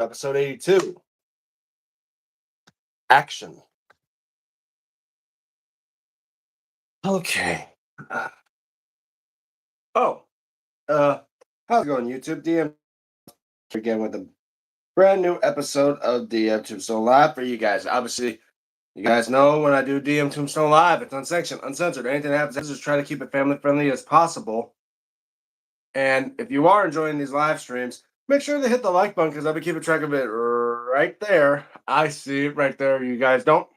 Episode 82. Action. Okay. How's it going, YouTube? DM again with a brand new episode of DMTombstone Live for you guys. Obviously, you guys know when I do DMTombstone Live, it's unsanctioned, uncensored. Anything that happens, I just try to keep it family friendly as possible. And if you are enjoying these live streams, make sure to hit the like button because I'll be keeping track of it right there. I see it right there. You guys don't.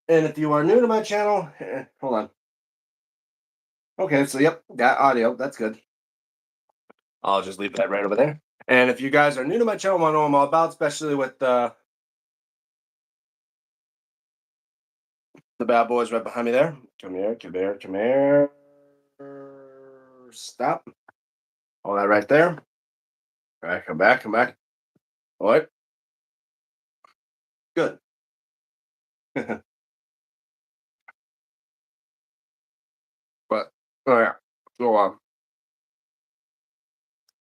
And if you are new to my channel, hold on. Okay, so yep, got audio. That's good. I'll just leave that right over there. And if you guys are new to my channel, want to know what I'm all about, especially with the bad boys right behind me there. Come here, come here, come here. Stop. All that right there. All right, come back, come back. All right. Good. But, oh yeah. So,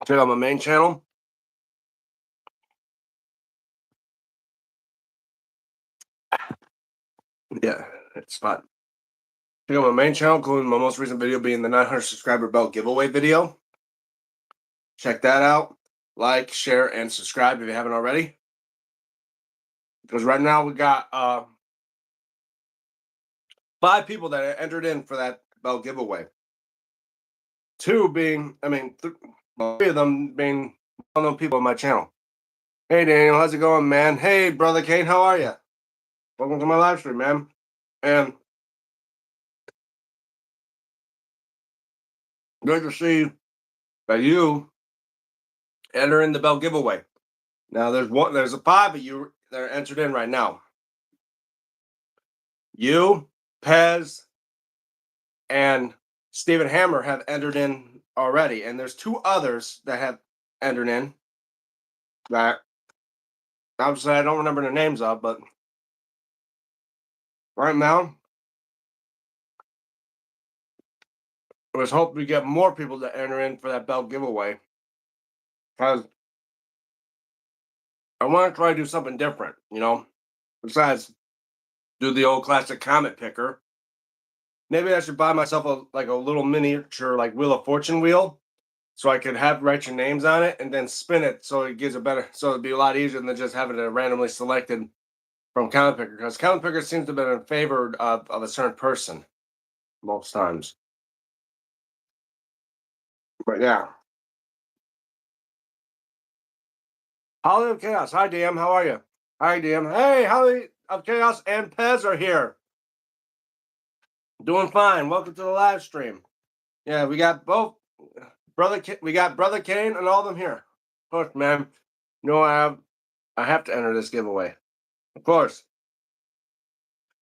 check out my main channel. Yeah, it's fun. Check out my main channel, including my most recent video being the 900 subscriber belt giveaway video. Check that out. Like, share, and subscribe if you haven't already. Because right now we got 5 people that entered in for that belt giveaway. 2 being, 3 of them being well-known people on my channel. Hey Daniel, how's it going, man? Hey brother Kane, how are you? Welcome to my live stream, man. And good to see that you enter in the belt giveaway. Now there's a 5 of you that are entered in right now. You, Pez, and Stephen Hammer have entered in already, and there's 2 others that have entered in that obviously I don't remember their names of, but right now let's hope we get more people to enter in for that belt giveaway, because I want to try to do something different, besides do the old classic comet picker. Maybe I should buy myself a little miniature Wheel of Fortune wheel, so I could write your names on it and then spin it so it gives so it'd be a lot easier than just having it randomly selected from comet picker, because comet picker seems to have been in favor of a certain person most times. But yeah. Holly of Chaos. Hi DM, how are you? Hi DM. Hey, Holly of Chaos and Pez are here. Doing fine. Welcome to the live stream. Yeah, we got both we got Brother Kane and all of them here. Of course, man. I have to enter this giveaway. Of course.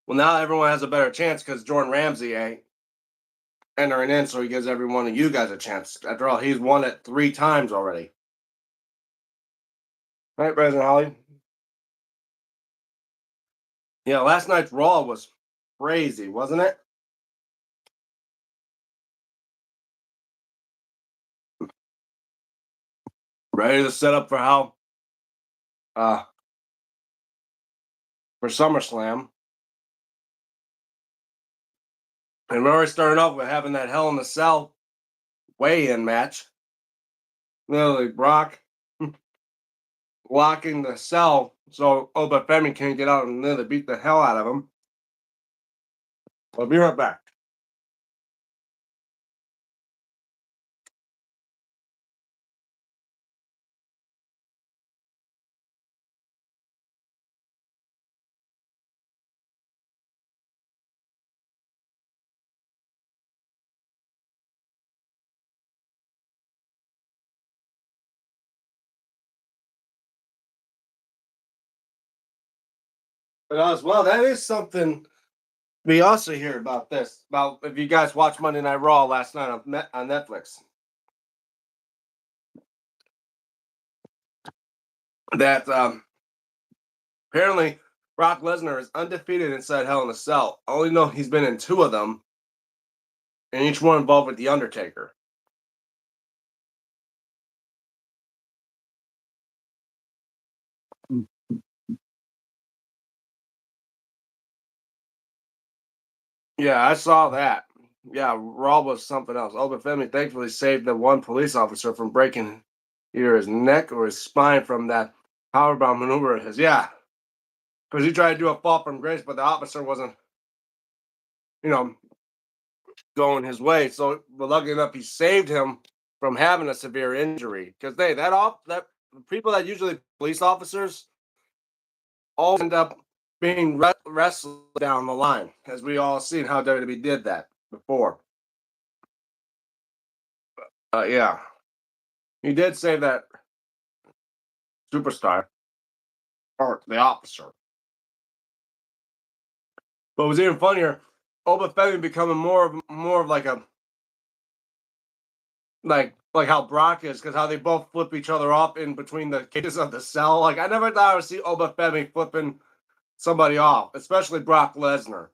Well, now everyone has a better chance because Jordan Ramsey ain't entering in, so he gives every one of you guys a chance. After all, he's won it 3 times already. Right, President Holly? Yeah, last night's Raw was crazy, wasn't it? Ready to set up for for SummerSlam. And we're already starting off with having that Hell in the Cell weigh-in match. Literally, Brock locking the cell so Oba Femi can't get out and literally beat the hell out of him. I'll be right back. But as well, that is something we also hear about this. About if you guys watched Monday Night Raw last night on Netflix. That apparently Brock Lesnar is undefeated inside Hell in a Cell. I only know he's been in 2 of them, and each one involved with The Undertaker. Yeah, I saw that. Yeah, Raw was something else. Obafemi thankfully saved the one police officer from breaking either his neck or his spine from that powerbomb maneuver of his. Yeah, because he tried to do a fall from grace, but the officer wasn't, you know, going his way. So, but lucky enough, he saved him from having a severe injury. Because they that people that usually police officers all end up being wrestled down the line, as we all seen how WWE did that before. Yeah, he did save that superstar or the officer. But it was even funnier, Obafemi becoming more of like a like how Brock is, because how they both flip each other off in between the cages of the cell. Like I never thought I would see Obafemi flipping somebody off, especially Brock Lesnar.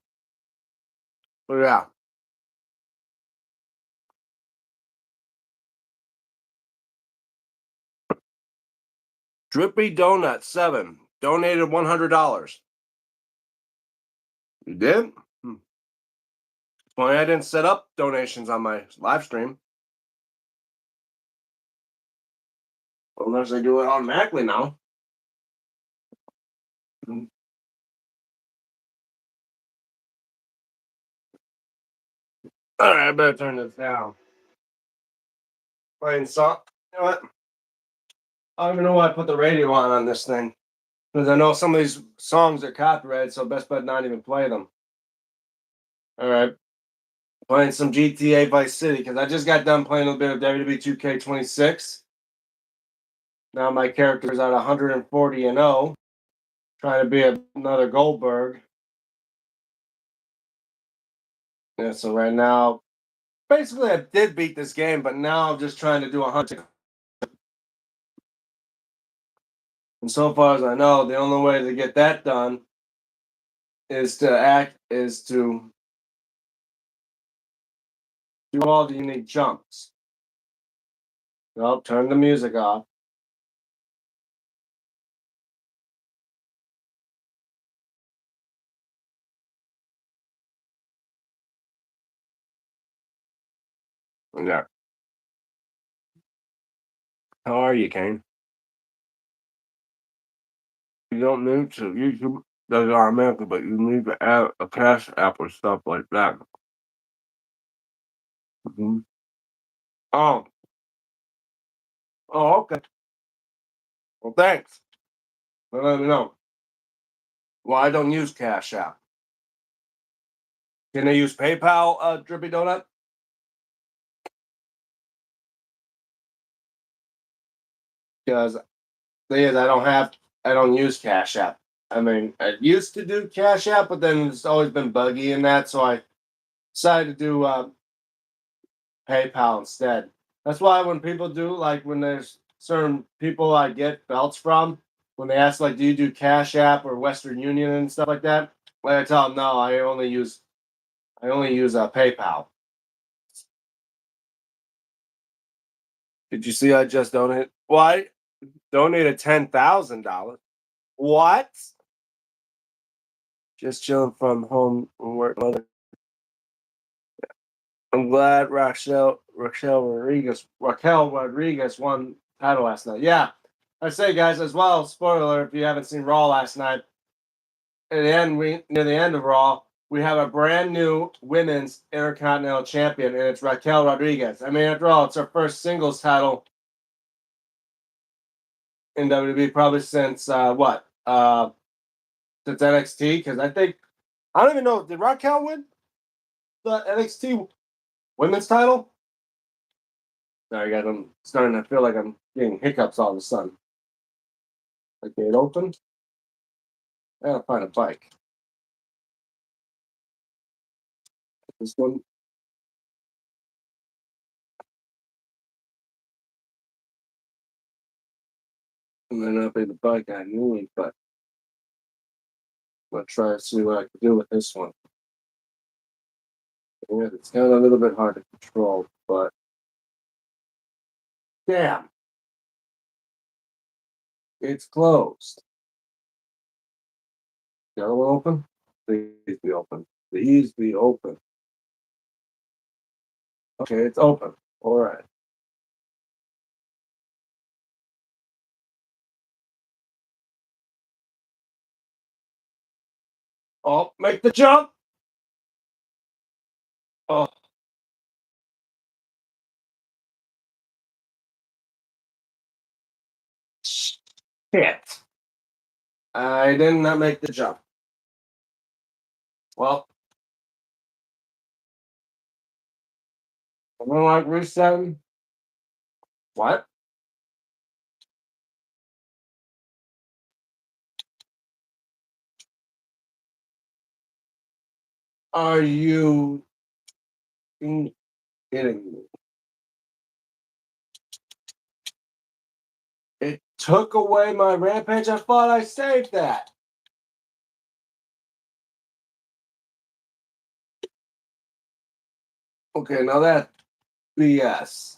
But yeah, Drippy Donut 7 donated $100. You did? Hmm. Well, I didn't set up donations on my live stream. Unless I do it automatically now. Hmm. All right, I better turn this down. Playing song. You know what? I don't even know why I put the radio on this thing. Because I know some of these songs are copyrighted, so best bet not even play them. All right. Playing some GTA Vice City because I just got done playing a little bit of WWE 2K26. Now my character's at 140 and 0, trying to be another Goldberg. Yeah, so right now, basically I did beat this game, but now I'm just trying to do 100. And so far as I know, the only way to get that done is to do all the unique jumps. Well, turn the music off. Yeah. How are you, Kane? You don't need to. YouTube does it automatically, but you need to add a cash app or stuff like that. Mhm. Oh, oh, okay. Well, thanks. Let me know. Well, I don't use Cash App. Can I use PayPal, Drippy Donut? Because thing is, I don't use Cash App. I mean, I used to do Cash App, but then it's always been buggy in that, so I decided to do PayPal instead. That's why when people do, like, when there's certain people I get belts from, when they ask, like, do you do Cash App or Western Union and stuff like that, like, I tell them, no, I only use PayPal. Did you see I just donated? Well, I donated $10,000. What? Just chilling from home and work. Mother. I'm glad Raquel Rodriguez won title last night. Yeah, I say guys as well. Spoiler: if you haven't seen Raw last night, at the end we near the end of Raw, we have a brand new women's Intercontinental Champion, and it's Raquel Rodriguez. I mean, after all, it's her first singles title in WWE probably since what? Since NXT? Because I don't even know. Did Raquel win the NXT women's title? Sorry, guys. I'm starting to feel like I'm getting hiccups all of a sudden. Okay, it opened. I gotta find a bike. This one, might not be the bike I need, but I'm gonna try to see what I can do with this one. Yeah, it's kind of a little bit hard to control, but damn, it's closed. The other one open? Please be open. Please be open. Okay, it's open. All right. Oh, make the jump. Oh, shit. I did not make the jump. Well, I don't like resetting. What? Are you kidding me? It took away my rampage. I thought I saved that. Okay, now that BS.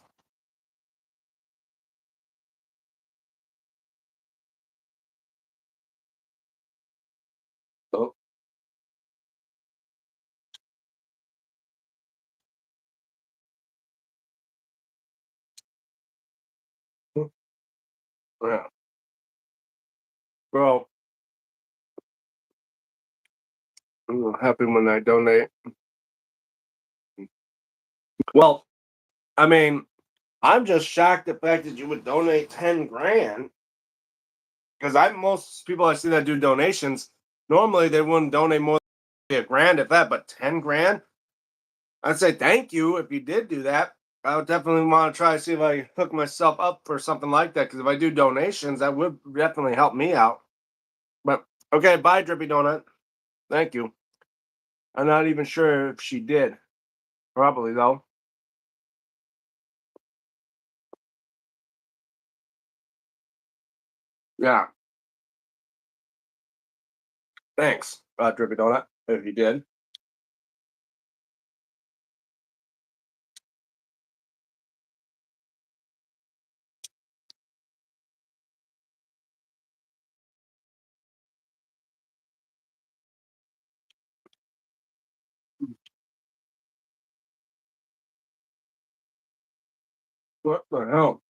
Oh, yeah. Bro, I'm happy when I donate. Well, I mean, I'm just shocked the fact that you would donate 10 grand. Because I most people I see that do donations, normally they wouldn't donate more than a grand at that, but 10 grand? I'd say thank you if you did do that. I would definitely want to try to see if I hook myself up for something like that. Because if I do donations, that would definitely help me out. But okay, bye, Drippy Donut. Thank you. I'm not even sure if she did. Probably though. Yeah. Thanks, Drippy Donut. If you did. What the hell?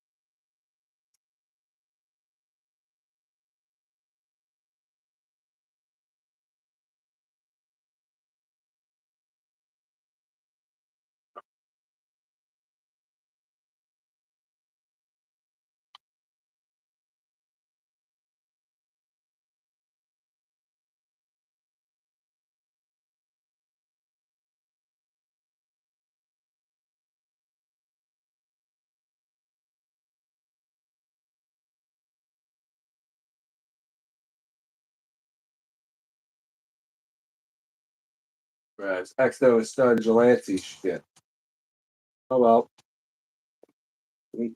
Right. It's accidentally started Delancey shit. Oh well. What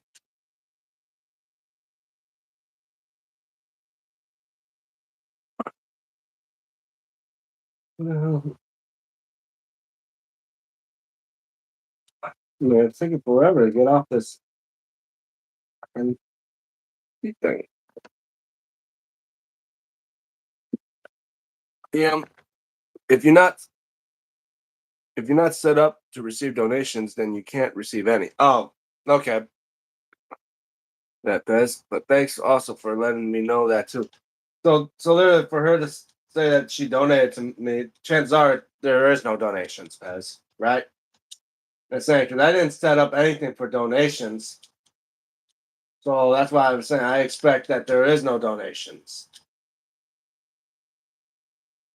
the hell? Man, it's taking forever to get off this fucking thing. Yeah. If you're not if you're not set up to receive donations, then you can't receive any. Oh, okay. That does. But thanks also for letting me know that too. So there for her to say that she donated to me, chances are there is no donations, Pez, right? I'm saying because I didn't set up anything for donations. So that's why I'm saying I expect that there is no donations.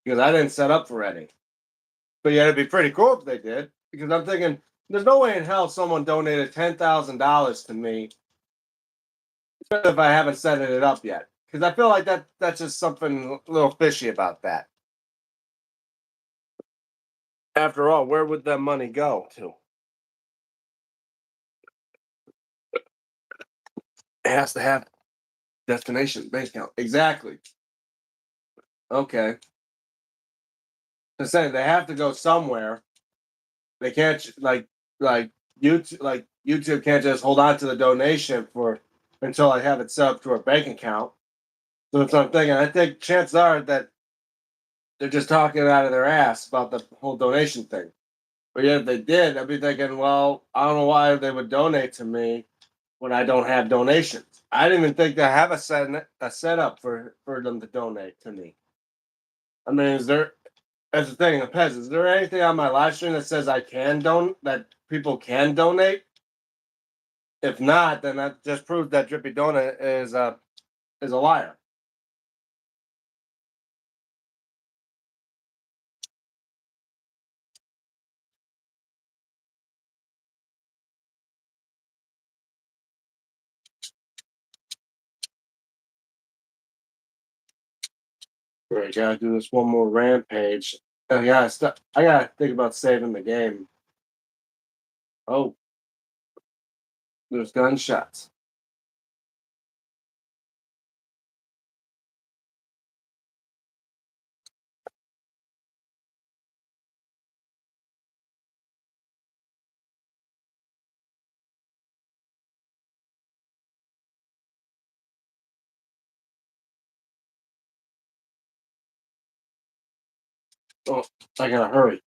Because I didn't set up for any. But yeah, it'd be pretty cool if they did. Because I'm thinking there's no way in hell someone donated $10,000 to me if I haven't set it up yet. Because I feel like that's just something a little fishy about that. After all, where would that money go to? It has to have destination bank account. Exactly. Okay. I'm saying they have to go somewhere. They can't like YouTube can't just hold on to the donation for until I have it set up to a bank account. So that's what I'm thinking. I think chances are that they're just talking out of their ass about the whole donation thing. But yet if they did, I'd be thinking, well, I don't know why they would donate to me when I don't have donations. I didn't even think to have a setup for them to donate to me. I mean, is there? That's the thing, Pez. Is there anything on my live stream that says I can that people can donate? If not, then that just proves that Drippy Donut is a liar. Right, gotta do this one more rampage. I gotta think about saving the game. Oh, there's gunshots. Oh, I gotta hurry.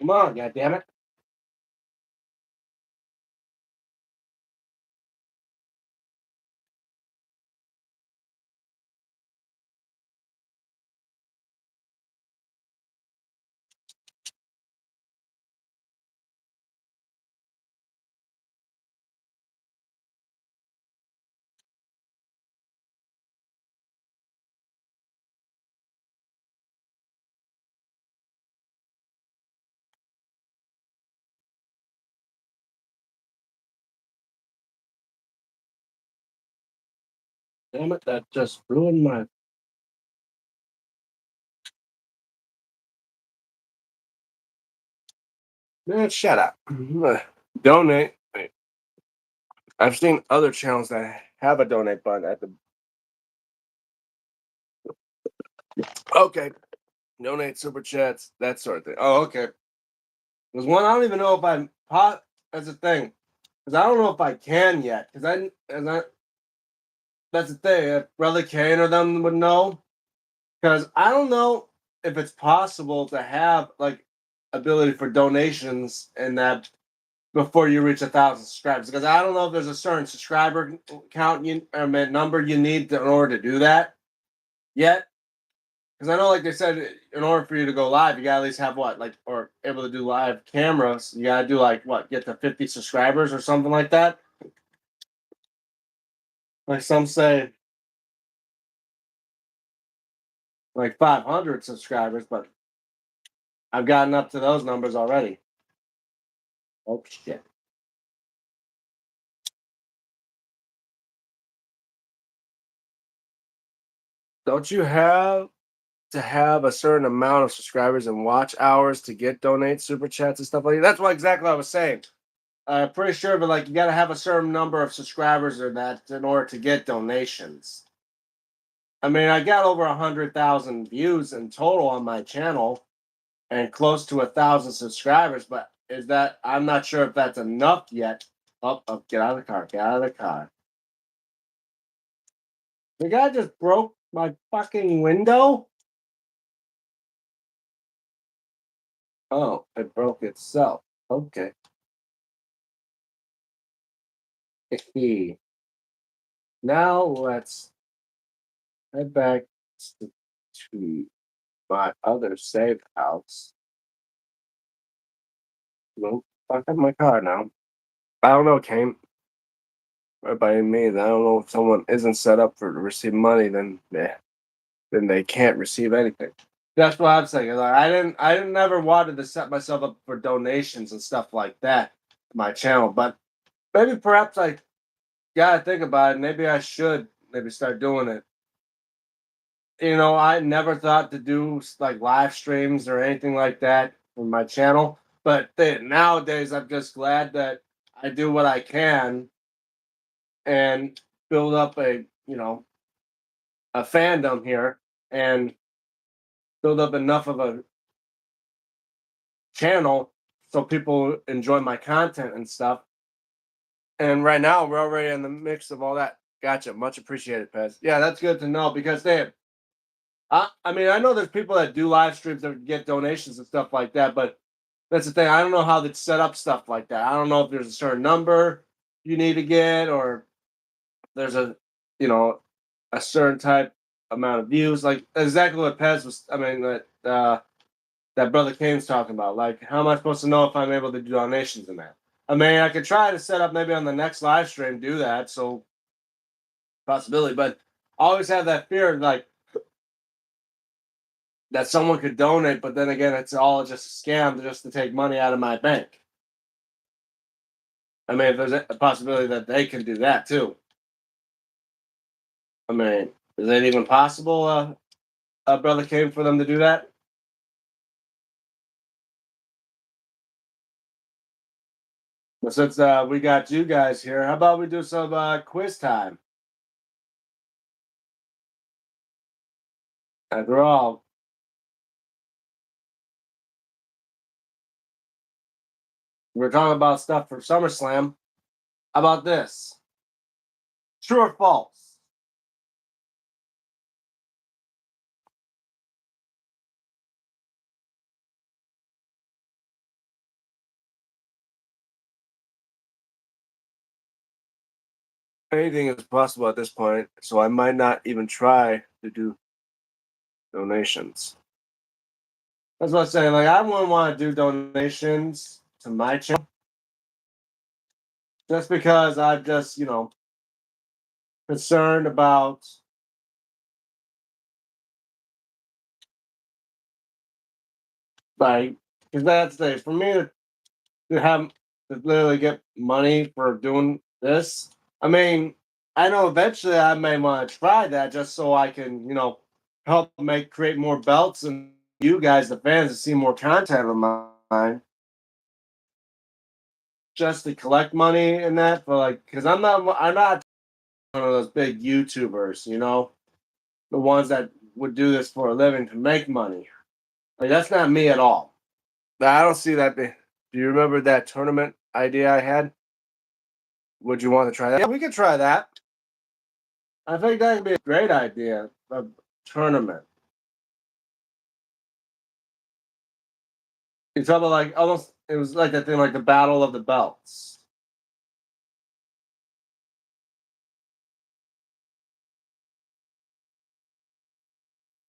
Come on, goddammit. Damn it, that just ruined my man. Shut up. Donate. I've seen other channels that have a donate button at the. Okay, donate super chats, that sort of thing. Oh, okay. There's one I don't even know if I'm pot as a thing because I don't know if I can yet because I that's the thing. If Brother Kane or them would know because I don't know if it's possible to have like ability for donations and that before you reach 1,000 subscribers because I don't know if there's a certain subscriber count number you need in order to do that yet. Because I know, like they said, in order for you to go live, you gotta at least have what, like, or able to do live cameras. You gotta do like what, get to 50 subscribers or something like that. Like some say, like 500 subscribers, but I've gotten up to those numbers already. Oh shit! Don't you have to have a certain amount of subscribers and watch hours to get donate super chats and stuff like that? That's what exactly I was saying. Pretty sure, but like you gotta have a certain number of subscribers or that in order to get donations. I mean, I got over 100,000 views in total on my channel and close to 1,000 subscribers. But is that? I'm not sure if that's enough yet. Oh, get out of the car! Get out of the car! The guy just broke my fucking window. Oh, it broke itself. Okay. Now let's head back to my other safe house. Nope. Fuck up my car now. I don't know, Kane. Right by me, I don't know if someone isn't set up for to receive money, then yeah, then they can't receive anything. That's what I'm saying. Like, I didn't never wanted to set myself up for donations and stuff like that to my channel, but maybe perhaps I gotta think about it. Maybe I should maybe start doing it. You know, I never thought to do like live streams or anything like that on my channel, but nowadays I'm just glad that I do what I can and build up a fandom here and build up enough of a channel so people enjoy my content and stuff. And right now we're already in the mix of all that. Gotcha. Much appreciated, Pez. Yeah, that's good to know because I mean, I know there's people that do live streams that get donations and stuff like that, but that's the thing. I don't know how they set up stuff like that. I don't know if there's a certain number you need to get or there's you know, a certain type amount of views. Like exactly what Pez was, I mean, that brother Kane's talking about. Like, how am I supposed to know if I'm able to do donations in that? I mean, I could try to set up maybe on the next live stream, do that. So, possibility, but I always have that fear, like, that someone could donate, but then again, it's all just a scam just to take money out of my bank. I mean, if there's a possibility that they can do that too. I mean, is it even possible, brother Kane, for them to do that? But since we got you guys here, how about we do some quiz time? After all, we're talking about stuff for SummerSlam. How about this? True or false? Anything is possible at this point, so I might not even try to do donations. That's what I'm saying. Like, I wouldn't want to do donations to my channel just because I'm just, concerned about, like, because that's the thing. For me to literally get money for doing this, I mean, I know eventually I may want to try that just so I can, help create more belts and you guys, the fans, to see more content of mine. Just to collect money and that, for like, because I'm not one of those big YouTubers, the ones that would do this for a living to make money. Like that's not me at all. I don't see that. Do you remember that tournament idea I had? Would you want to try that? Yeah, we could try that. I think that would be a great idea. A tournament. You talk about like almost. It was like that thing, like the Battle of the Belts.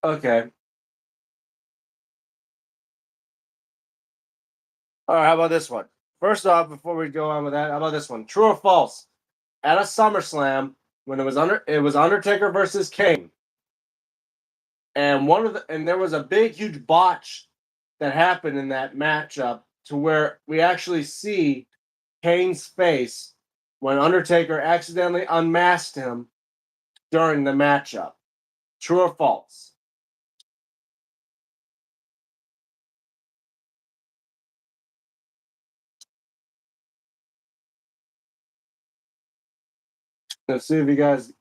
Okay. All right. How about this one? First off, before we go on with that, how about this one? True or false? At a SummerSlam, when it was Undertaker versus Kane, and there was a big huge botch that happened in that matchup to where we actually see Kane's face when Undertaker accidentally unmasked him during the matchup. True or false? Let's see if you guys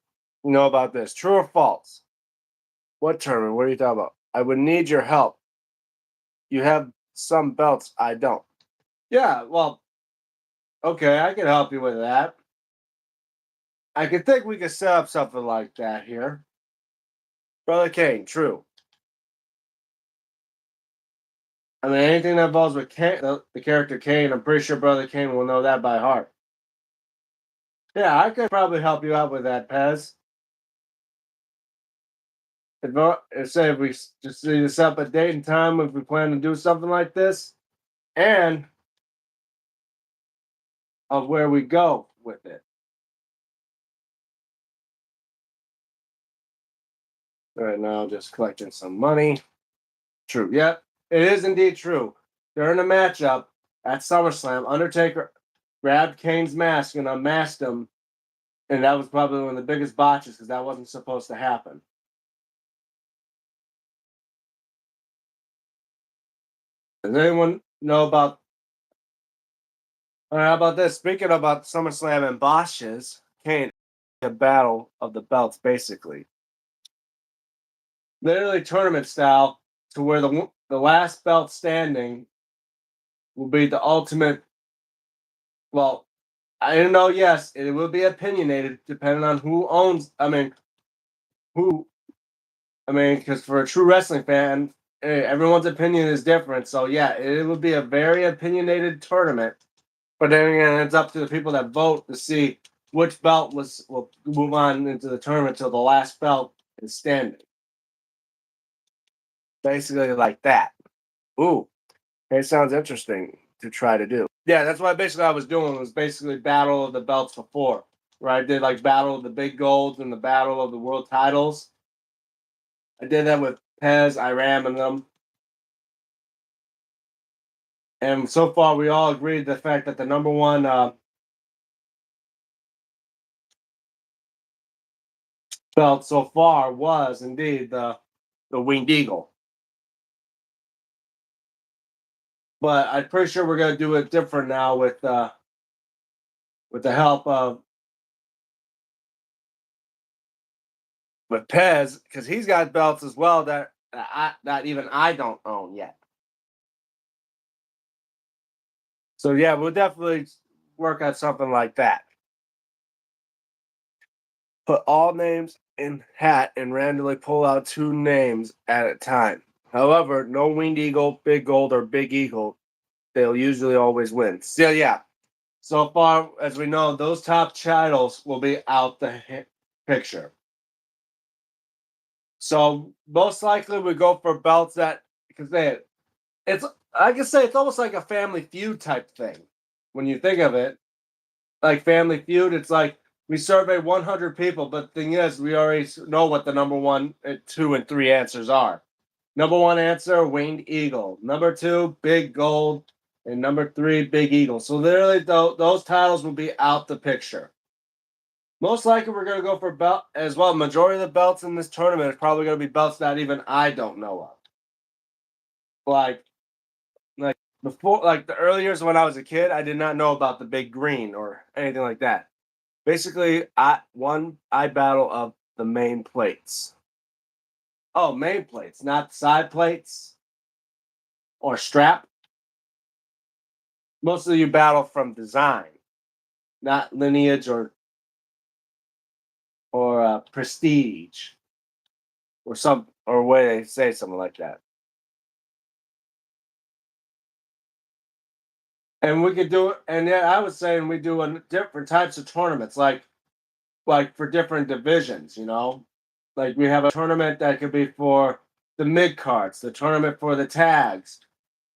know about this. True or false? What tournament? What are you talking about? I would need your help. You have some belts I don't. Yeah, well, okay, I can help you with that. I could think we could set up something like that here. Brother Kane, true. I mean, anything that involves with Kane, the character Kane, I'm pretty sure Brother Kane will know that by heart. Yeah, I could probably help you out with that, Pez. Say if we just need to set up a date and time if we plan to do something like this, and of where we go with it. Right now, just collecting some money. True. Yep, it is indeed true. During a matchup at SummerSlam, Undertaker grabbed Kane's mask and unmasked him, and that was probably one of the biggest botches because that wasn't supposed to happen. Does anyone know about All right, how about this? Speaking about SummerSlam and Bosch's, Kane, a battle of the belts, basically. Literally tournament style, to where the last belt standing will be the ultimate. Well, I don't know. Yes, it will be opinionated depending on who owns. Who? Because for a true wrestling fan, everyone's opinion is different. So yeah, it will be a very opinionated tournament. But then again, it's up to the people that vote to see which belt will move on into the tournament till the last belt is standing. Basically, like that. Ooh, it sounds interesting to try to do. Yeah, that's what basically I was doing, was basically battle of the belts before, where I did like battle of the big golds and the battle of the world titles. I did that with Pez, Iram, and them. And so far, we all agreed the fact that the number one belt so far was indeed the Winged Eagle. But I'm pretty sure we're gonna do it different now with the help of with Pez, because he's got belts as well that even I don't own yet. So yeah, we'll definitely work on something like that. Put all names in hat and randomly pull out two names at a time. However, no Winged Eagle, Big Gold, or Big Eagle. They'll usually always win. So yeah. So far as we know, those top titles will be out the picture. So most likely we go for belts that, because it's, I can say it's almost like a Family Feud type thing. When you think of it, like Family Feud, it's like we survey 100 people, but the thing is, we already know what the number one, two, and three answers are. Number one answer, Winged Eagle. Number two, Big Gold. And number three, Big Eagle. So literally, those titles will be out the picture. Most likely, we're going to go for belt as well. Majority of the belts in this tournament is probably going to be belts that even I don't know of. Like, like before, like the early years when I was a kid, I did not know about the Big Green or anything like that. Basically, I battle of the main plates. Oh, main plates, not side plates or strap. Mostly, you battle from design, not lineage or prestige or way they say something like that. And we could do it. And yeah, I was saying we do different types of tournaments, like for different divisions. Like we have a tournament that could be for the mid cards, the tournament for the tags,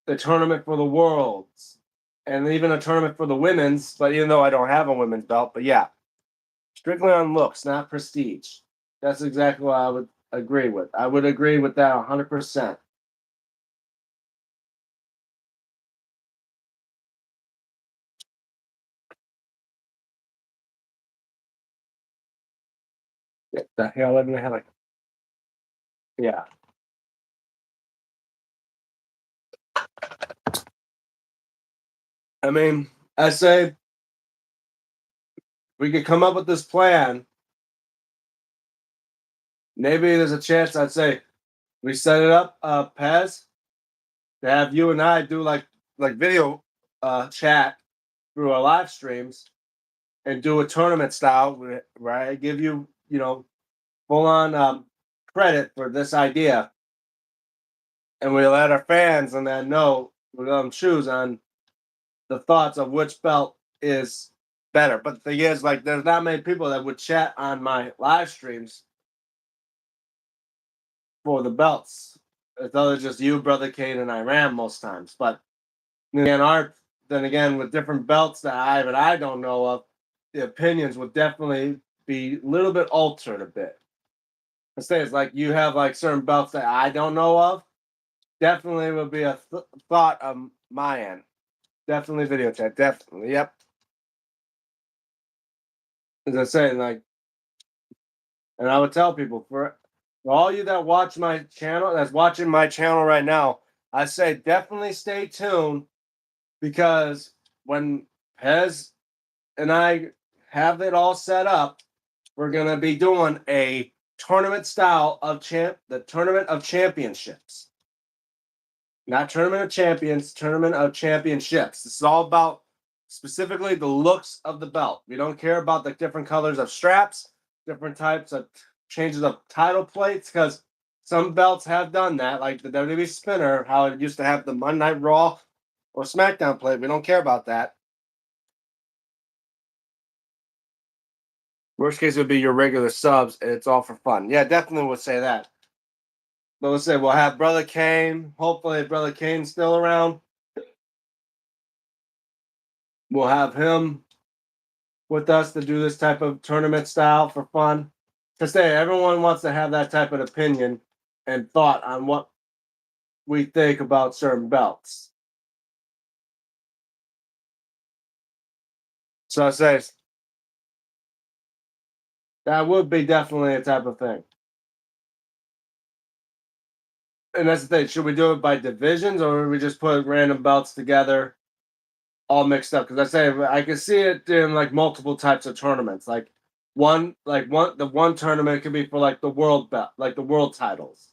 the tournament for the worlds, and even a tournament for the women's. But even though I don't have a women's belt, but yeah, strictly on looks, not prestige. That's exactly what I would agree with. I would agree with that 100%. The hell, let me have like, yeah. I mean, I say we could come up with this plan. Maybe there's a chance I'd say we set it up, Pez, to have you and I do like video chat through our live streams and do a tournament style where I give you, full on credit for this idea, and we let our fans and then know we let them choose on the thoughts of which belt is better. But the thing is, like, there's not many people that would chat on my live streams for the belts. It's other just you, Brother Kane, and Iram most times. But then again, with different belts that I don't know of, the opinions would definitely be a little bit altered a bit. Instead, it's like you have like certain belts that I don't know of. Definitely would be a thought of my end. Definitely video chat. Definitely, yep. As I say, like, and I would tell people for all you that watch my channel, that's watching my channel right now, I say definitely stay tuned, because when Pez and I have it all set up. We're gonna be doing a tournament style of the tournament of championships. Not tournament of champions, tournament of championships. This is all about specifically the looks of the belt. We don't care about the different colors of straps, different types of changes of title plates, because some belts have done that, like the WWE spinner, how it used to have the Monday Night Raw or SmackDown plate. We don't care about that. Worst case would be your regular subs, and it's all for fun. Yeah, definitely would say that. But let's say we'll have Brother Kane. Hopefully, Brother Kane's still around. We'll have him with us to do this type of tournament style for fun. To say everyone wants to have that type of opinion and thought on what we think about certain belts. So I say that would be definitely a type of thing. And that's the thing. Should we do it by divisions or would we just put random belts together all mixed up? Because I say I can see it in like multiple types of tournaments. The one tournament could be for like the world belt, like the world titles.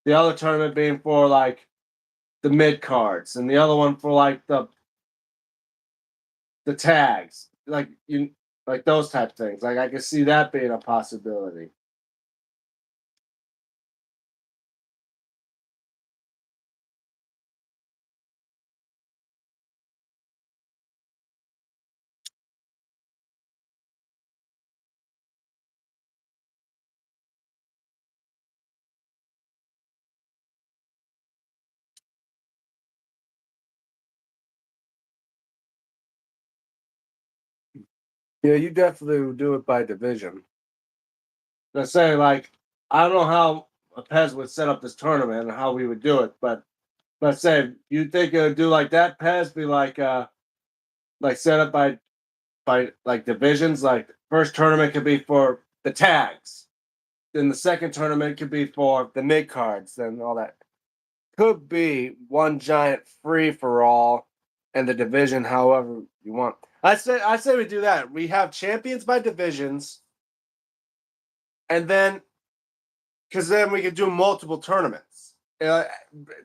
The other tournament being for like the mid cards, and the other one for like the tags, like those type of things. Like I can see that being a possibility. Yeah, you definitely would do it by division. Let's say like I don't know how a Pez would set up this tournament and how we would do it, but let's say you think it would do like that. Pez be like set up by like divisions. Like first tournament could be for the tags, then the second tournament could be for the mid cards, then all that. Could be one giant free for all, and the division however you want. I say we do that. We have champions by divisions, and then because then we could do multiple tournaments. Uh,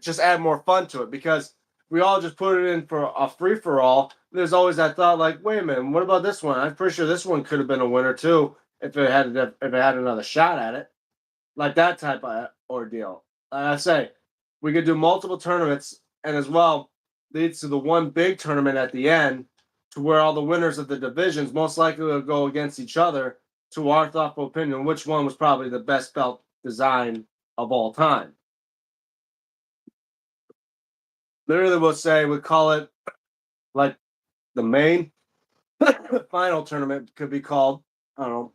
just add more fun to it because we all just put it in for a free for all. There's always that thought, like, wait a minute, what about this one? I'm pretty sure this one could have been a winner too if it had another shot at it, like that type of ordeal. Like I say, we could do multiple tournaments, and as well leads to the one big tournament at the end, to where all the winners of the divisions most likely will go against each other. To our thoughtful opinion, which one was probably the best belt design of all time? Literally, we'll say we call it like the main final tournament could be called. I don't know,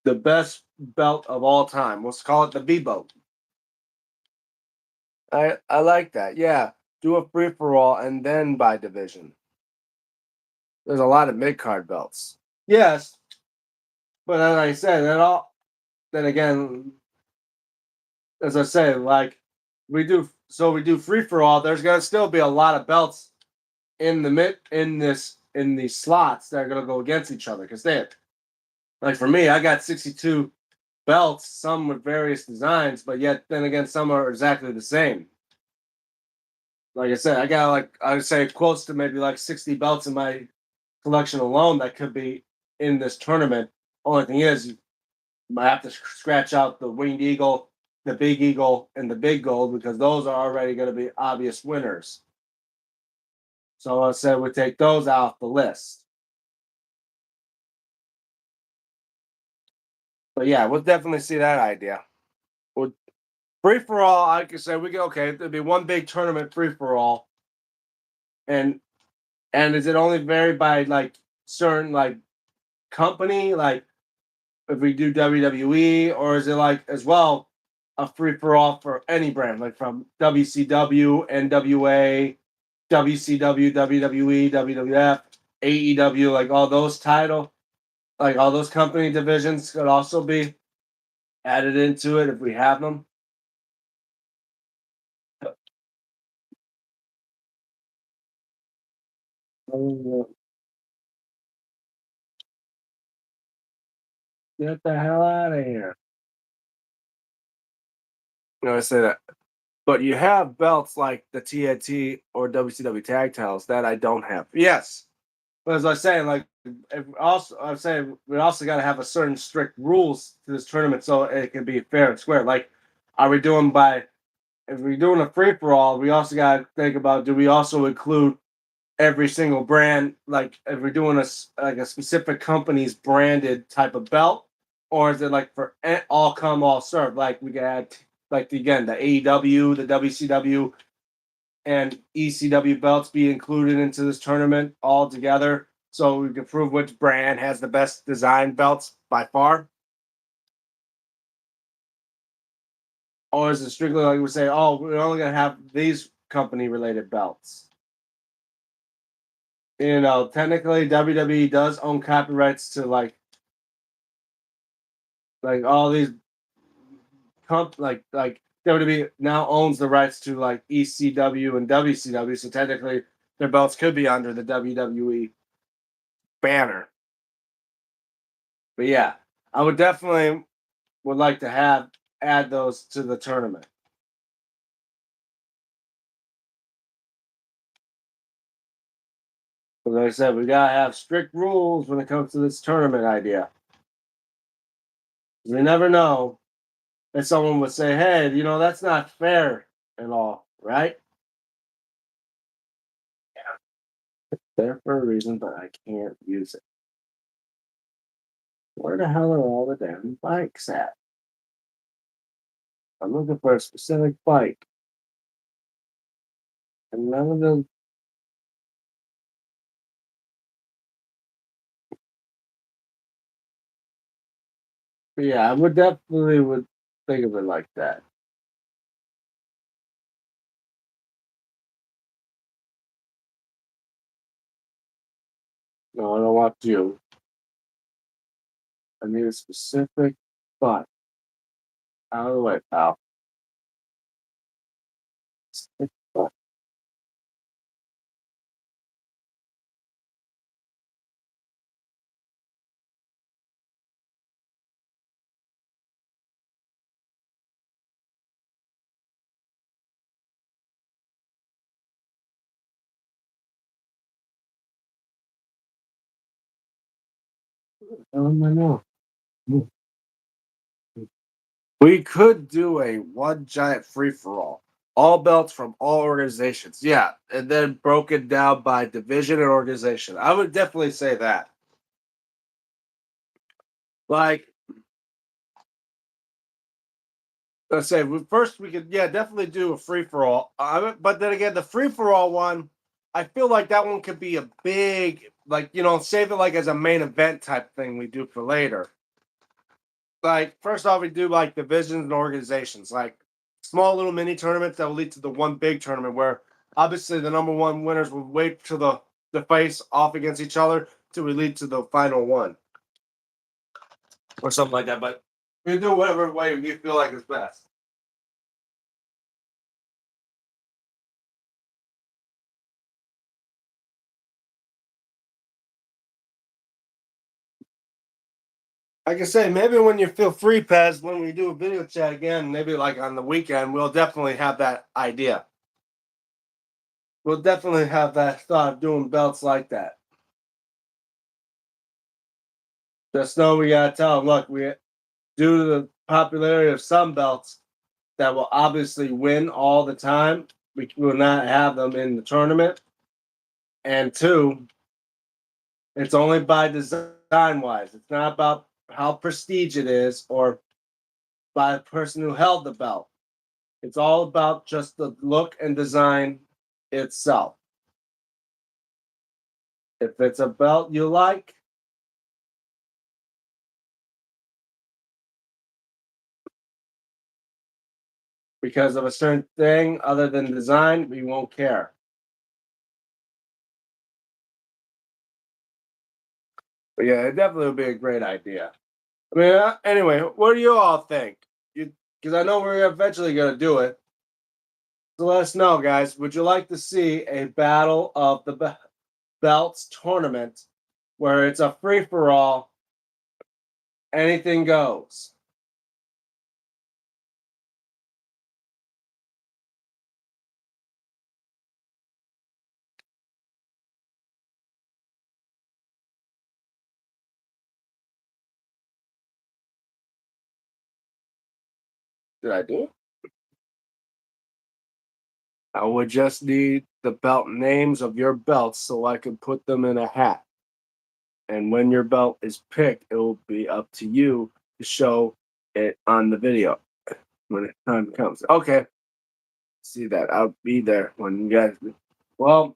the best belt of all time. Let's call it the V boat. I like that. Yeah, do a free for all and then by division. There's a lot of mid card belts. Yes, but as I said, that all. Then again, as I say, like we do free for all. There's gonna still be a lot of belts in the mid in these slots that are gonna go against each other because they like for me, I got 62 belts, some with various designs, but yet then again, some are exactly the same. Like I said, I got like I would say close to maybe like 60 belts in my collection alone that could be in this tournament. Only thing is, you might have to scratch out the winged eagle, the big eagle, and the big gold because those are already going to be obvious winners. So I said we take those off the list. But yeah, we'll definitely see that idea. Well, free for all, I could say we go okay. There'd be one big tournament free for all, and is it only varied by like certain like company, like if we do WWE, or is it like as well a free for all for any brand, like from WCW, NWA, WCW, WWE, WWF, AEW, like all those like all those company divisions could also be added into it if we have them. Get the hell out of here. You know, I say that. But you have belts like the TNT or WCW tag titles that I don't have. Yes. But as I was saying, like I'm saying we also got to have a certain strict rules to this tournament so it can be fair and square. Like, are we doing by if we're doing a free for all, we also got to think about do we also include every single brand? Like, if we're doing like a specific company's branded type of belt, or is it like for all come all serve? Like we got like again the AEW, the WCW, and ECW belts be included into this tournament all together, so we can prove which brand has the best design belts by far. Or is it strictly like we say, oh, we're only gonna have these company related belts? You know, technically WWE does own copyrights to like all these like WWE now owns the rights to like ECW and WCW, so technically their belts could be under the WWE banner. But yeah, I would like to have add those to the tournament. But like I said, we gotta have strict rules when it comes to this tournament idea. We never know if someone would say, "Hey, you know that's not fair," and all, right? There for a reason, but I can't use it. Where the hell are all the damn bikes at? I'm looking for a specific bike, and none of them. But yeah, I would definitely would think of it like that. No, I don't want you. I need a specific bike. Out of the way, pal. Specific bike. Oh my no. We could do a one giant free for all belts from all organizations. Yeah, and then broken down by division and organization. I would definitely say that. Like, let's say first we could, yeah, definitely do a free for all. But then again, the free for all one, I feel like that one could be a big, like, you know, save it like as a main event type thing we do for later. Like, first off, we do like divisions and organizations, like small little mini tournaments that will lead to the one big tournament where obviously the number one winners will wait to the face off against each other to lead to the final one or something like that. But we do whatever way you feel like is best. Like I say, maybe when you feel free, Pez, when we do a video chat again, maybe like on the weekend, we'll definitely have that idea. We'll definitely have that thought of doing belts like that. Just know we gotta tell them, look, we due to the popularity of some belts that will obviously win all the time, we will not have them in the tournament. And two, it's only by design wise. It's not about how prestige it is or by the person who held the belt. It's all about just the look and design itself. If it's a belt you like, because of a certain thing other than design, we won't care. But yeah, it definitely would be a great idea. I mean, anyway, what do you all think? You because I know we're eventually going to do it. So let us know, guys. Would you like to see a battle of the belts tournament where it's a free for all, anything goes. Did I do it? I would just need the belt names of your belts so I can put them in a hat. And when your belt is picked, it will be up to you to show it on the video when the time comes. Okay. See that. I'll be there when you guys. Well,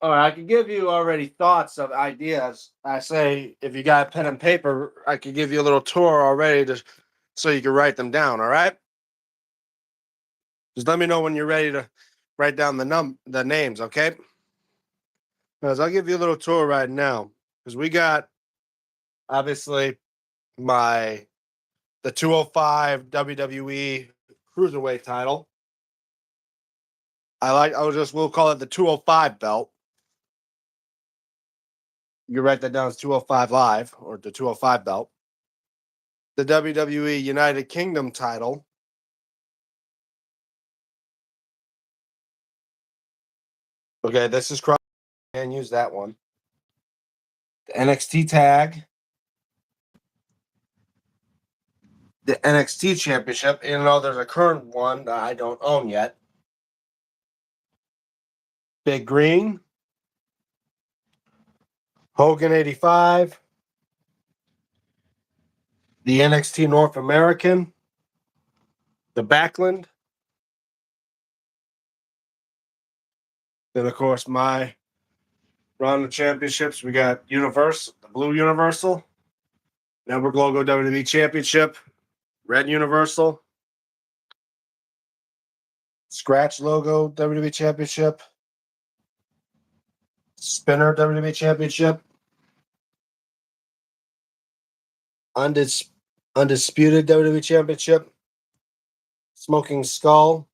all right. I can give you already thoughts of ideas. I say if you got a pen and paper, I could give you a little tour already to so you can write them down. All right. Just let me know when you're ready to write down the names. Okay. Because I'll give you a little tour right now. Because we got obviously my the 205 WWE Cruiserweight title. We'll call it the 205 belt. You write that down as 205 Live or the 205 belt. The WWE United Kingdom title. Okay, this is cross. Can't use that one. The NXT tag. The NXT championship, even though there's a current one that I don't own yet. Big Green. Hogan 85. The NXT North American. The Backland. Then, of course, my round of championships. We got Universal, the Blue Universal. Network logo WWE Championship. Red Universal. Scratch logo WWE Championship. Spinner WWE Championship. Undisputed WWE Championship. Smoking Skull.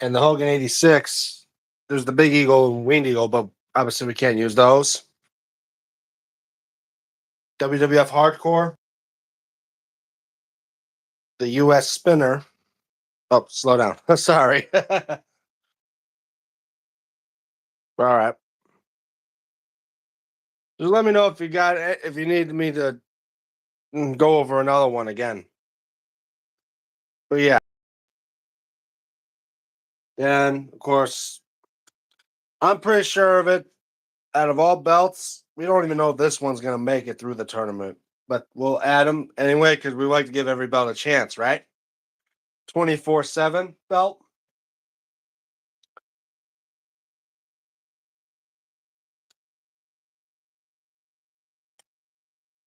And the Hogan 86. There's the Big Eagle and Winged Eagle, but obviously we can't use those. WWF Hardcore. The US Spinner. Oh, slow down. Sorry. All right. Just let me know if you got it, if you need me to go over another one again. But yeah. And of course, I'm pretty sure of it. Out of all belts, we don't even know if this one's going to make it through the tournament, but we'll add them anyway because we like to give every belt a chance, right? 24/7 belt.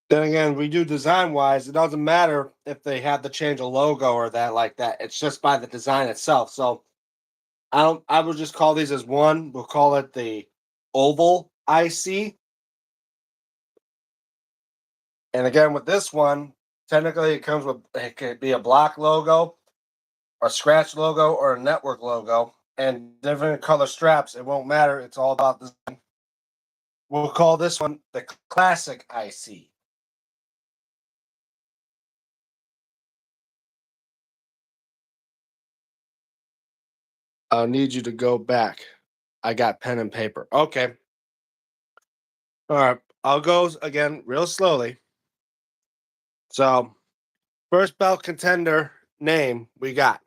Then again, we do design wise. It doesn't matter if they have to change a logo or that like that. It's just by the design itself. So I will just call these as one. We'll call it the oval IC. And again, with this one, technically it could be a block logo, a scratch logo, or a network logo, and different color straps. It won't matter. It's all about design. We'll call this one the classic IC. I'll need you to go back. I got pen and paper. Okay. All right. I'll go again real slowly. So, first belt contender name we got.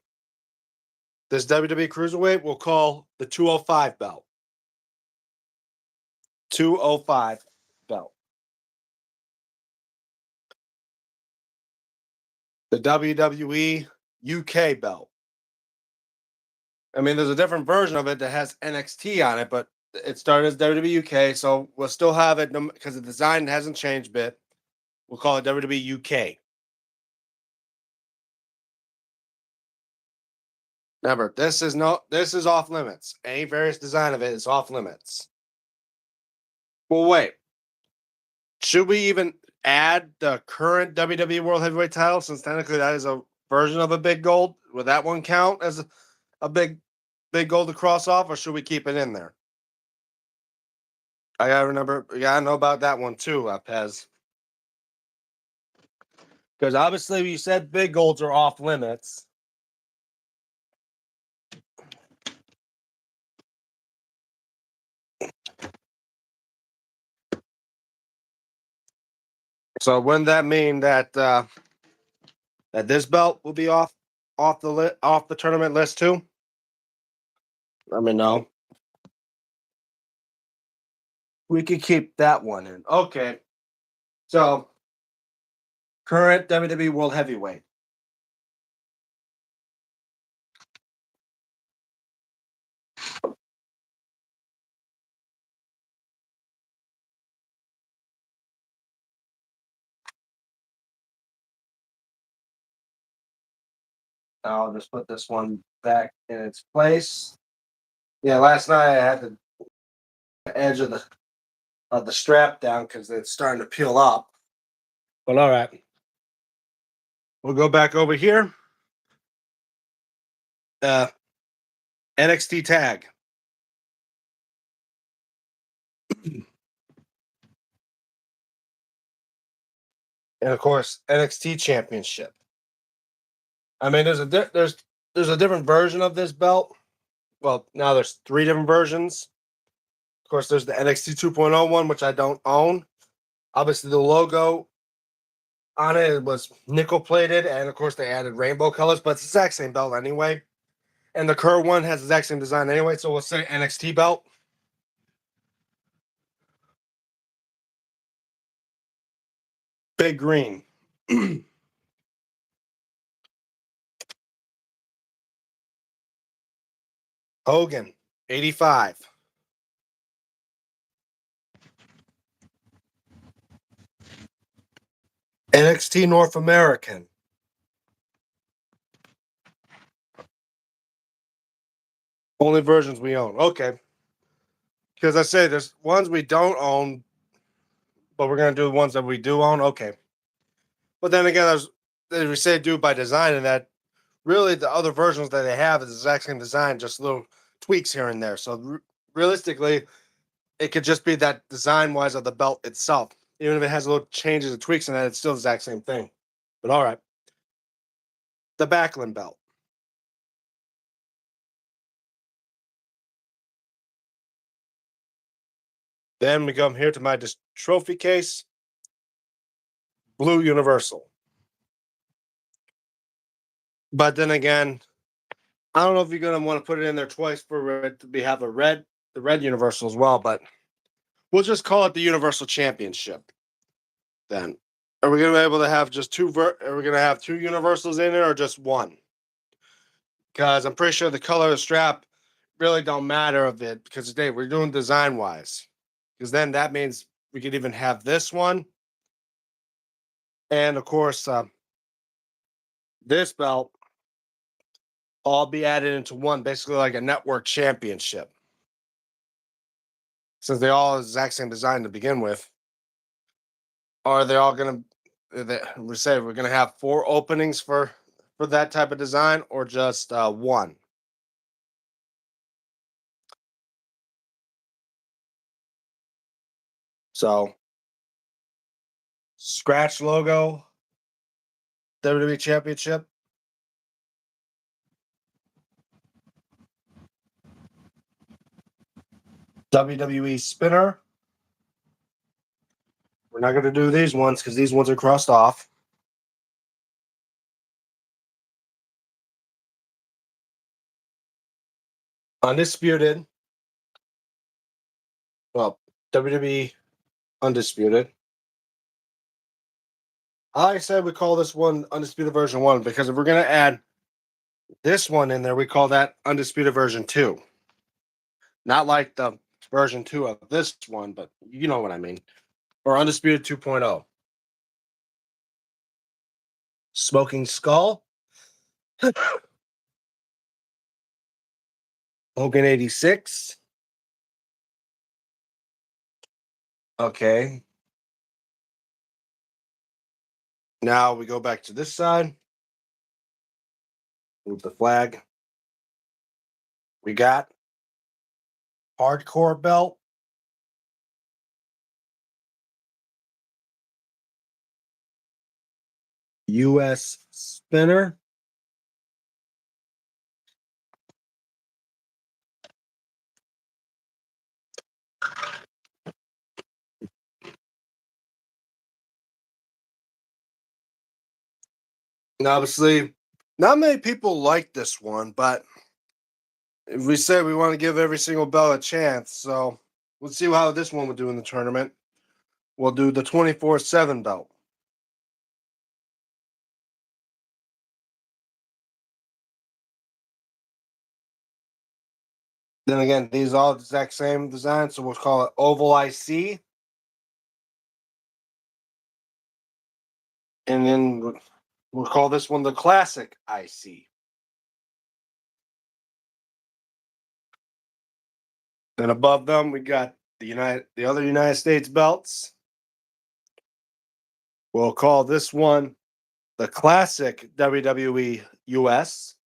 This WWE Cruiserweight we'll call the 205 belt. 205 belt. The WWE UK belt. I mean, there's a different version of it that has NXT on it, but it started as WWE UK, so we'll still have it because the design hasn't changed a bit. We'll call it WWE UK. Remember, this is off limits. Any various design of it is off limits. Well, wait. Should we even add the current WWE World Heavyweight title since technically that is a version of a big gold? Would that one count as a big gold to cross off, or should we keep it in there? I gotta remember. You gotta know about that one too, Pez. Because obviously, you said big golds are off limits. So wouldn't that mean that that this belt will be off the tournament list too? Let me know. We could keep that one in. Okay. So current WWE World Heavyweight. I'll just put this one back in its place. Yeah, last night I had the edge of the strap down because it's starting to peel up. But all right, we'll go back over here. Uh, NXT tag, and of course NXT Championship. I mean, there's a different version of this belt. Well, now there's three different versions. Of course, there's the NXT 2.0 one, which I don't own. Obviously, the logo on it was nickel plated, and of course, they added rainbow colors, but it's the exact same belt anyway. And the current one has the exact same design anyway, so we'll say NXT belt. Big green. Hogan, 85. NXT North American. Only versions we own. Okay. Because I say there's ones we don't own, but we're gonna do the ones that we do own. Okay. But then again, as we say do by design, and that really the other versions that they have is the exact same design, just little tweaks here and there. So realistically, it could just be that design wise of the belt itself. Even if it has little changes and tweaks in that, it's still the exact same thing. But all right. The Backlund belt. Then we come here to my trophy case. Blue Universal. But then again, I don't know if you're gonna want to put it in there twice for it to be have the red Universal as well, but we'll just call it the Universal Championship. Then, are we gonna be able to have just are we gonna have two Universals in it or just one? Because I'm pretty sure the color of the strap really don't matter of it because today we're doing design wise. Because then that means we could even have this one, and of course this belt all be added into one, basically like a network championship. Since they all have the exact same design to begin with, are they all going to? We say we're going to have four openings for that type of design, or just one. So scratch logo, WWE Championship, WWE spinner. We're not going to do these ones because these ones are crossed off. Undisputed. Well, WWE Undisputed. I said we call this one Undisputed version 1 because if we're going to add this one in there, we call that Undisputed version 2. Not like the version 2 of this one, but you know what I mean. Or Undisputed 2.0. Smoking Skull. Hogan 86. Okay. Now we go back to this side. Move the flag. We got Hardcore belt. U.S. spinner. And obviously, not many people like this one, but if we say we want to give every single belt a chance, so let's see how this one will do in the tournament. We'll do the 24/7 belt. Then again, these are all the exact same design, so we'll call it Oval IC. And then we'll call this one the Classic IC. Then above them, we got the other United States belts. We'll call this one the Classic WWE US.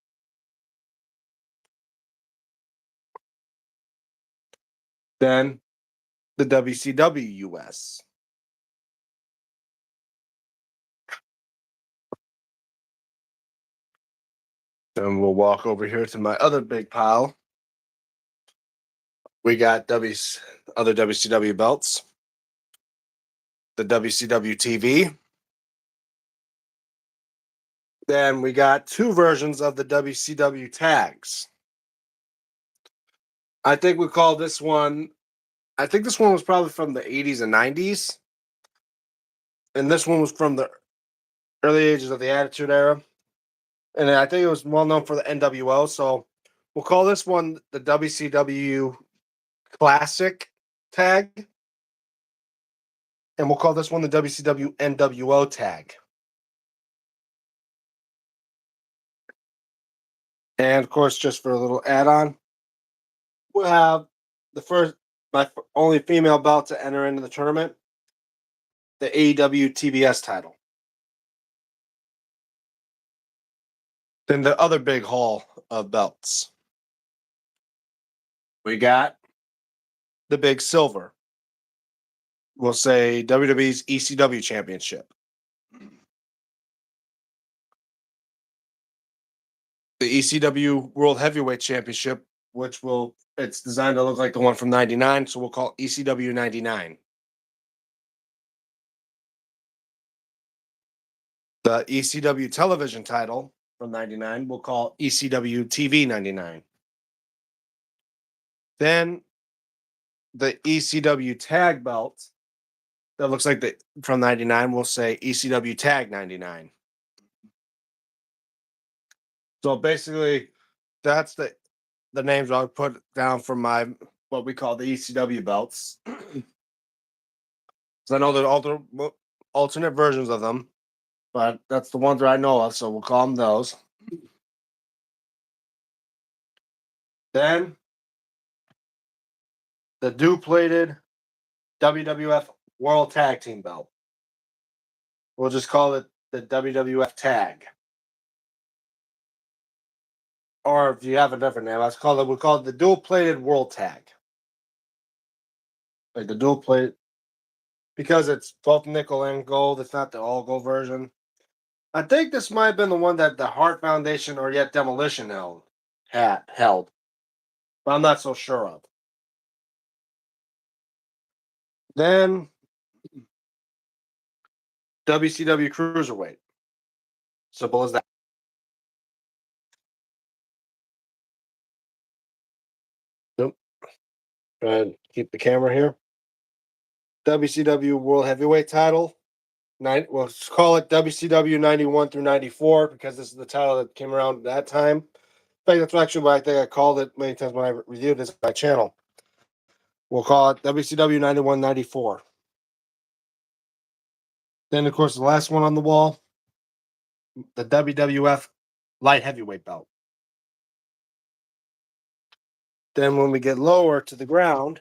Then the WCW US. Then we'll walk over here to my other big pile. We got other WCW belts. The WCW TV. Then we got two versions of the WCW tags. I think we call this one, I think this one was probably from the 80s and 90s. And this one was from the early ages of the Attitude Era. And I think it was well known for the NWO. So we'll call this one the WCW Classic tag. And we'll call this one the WCW NWO tag. And of course, just for a little add-on, we'll have my only female belt to enter into the tournament, the AEW TBS title. Then the other big haul of belts. We got the big silver. We'll say WWE's ECW Championship. The ECW World Heavyweight Championship, it's designed to look like the one from 99, so we'll call ECW 99. The ECW television title from 99, we'll call ECW TV 99. Then the ECW tag belt that looks like from 99, we'll say ECW tag 99. So basically, that's the names I'll put down for my what we call the ECW belts. So I know there are alternate versions of them, but that's the ones that I know of, so we'll call them those. Then the dual-plated WWF World Tag Team belt. We'll just call it the WWF Tag. Or if you have a different name, we'll call it the dual-plated World Tag. Like the dual-plated, because it's both nickel and gold. It's not the all-gold version. I think this might have been the one that the Hart Foundation or yet Demolition held, but I'm not so sure of. Then WCW Cruiserweight. Simple as that. Nope. Go ahead. Keep the camera here. WCW World Heavyweight title. Let's call it WCW 91 through 94 because this is the title that came around at that time. In fact, that's actually what I think I called it many times when I reviewed this on my channel. We'll call it WCW 91-94. Then, of course, the last one on the wall, the WWF Light Heavyweight belt. Then when we get lower to the ground,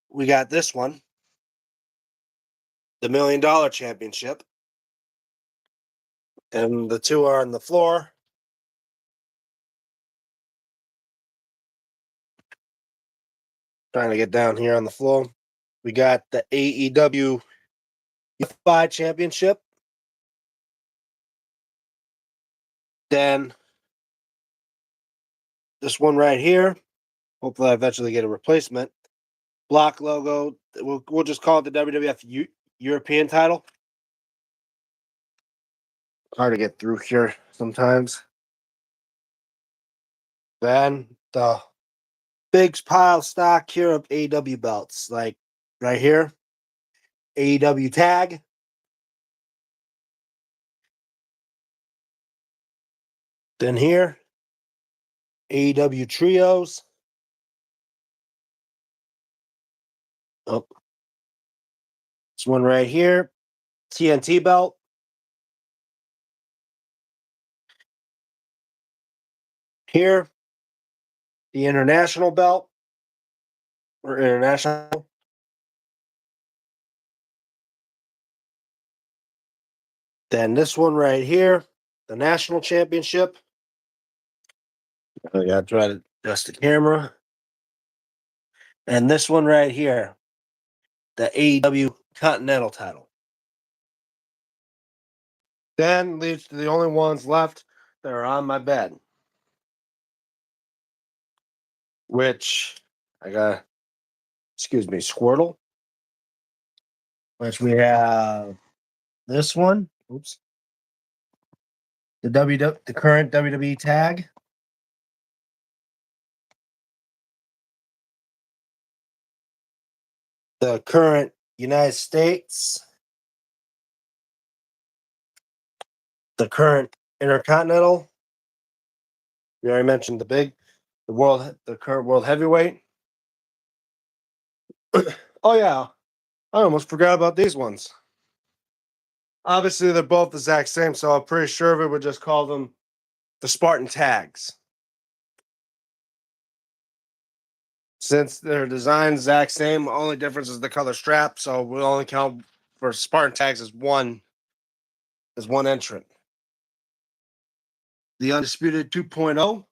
we got this one, the $1 Million Championship. And the two are on the floor. Trying to get down here on the floor. We got the AEW Unified Championship. Then this one right here. Hopefully, I eventually get a replacement. Block logo. We'll just call it the WWF European title. Hard to get through here sometimes. Then the big pile stock here of AEW belts, like right here, AEW tag. Then here, AEW trios. Oh, this one right here, TNT belt. Here, the international belt or international. Then this one right here, the national championship. I gotta try to adjust the camera. And this one right here, the AEW Continental title. Then leads to the only ones left that are on my bed. Which I got, excuse me, Squirtle. Which we have this one. Oops. The current WWE tag. The current United States. The current Intercontinental. We already mentioned the current world heavyweight. Oh yeah, I almost forgot about these ones. Obviously, they're both the exact same, so I'm pretty sure we would just call them the Spartan tags. Since their design exact same, only difference is the color strap, so we'll only count for Spartan tags as one entrant. The Undisputed 2.0.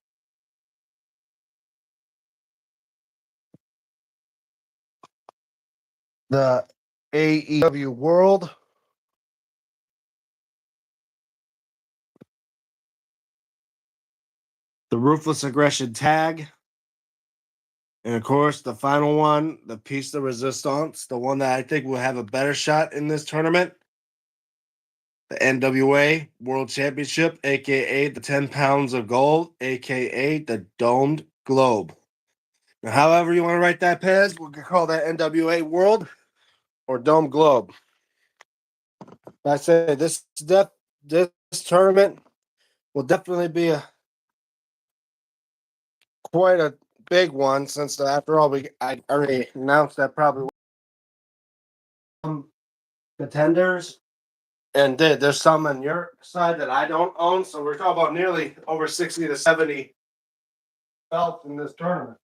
The AEW World. The Ruthless Aggression tag. And of course, the final one, the Piece de Resistance, the one that I think will have a better shot in this tournament. The NWA World Championship, aka the 10 pounds of gold, aka the domed globe. Now, however you want to write that, Pez, we could call that NWA World or Dome Globe. I say this tournament will definitely be quite a big one, since after all I already announced that probably contenders, and there's some on your side that I don't own, so we're talking about nearly over 60 to 70 belts in this tournament.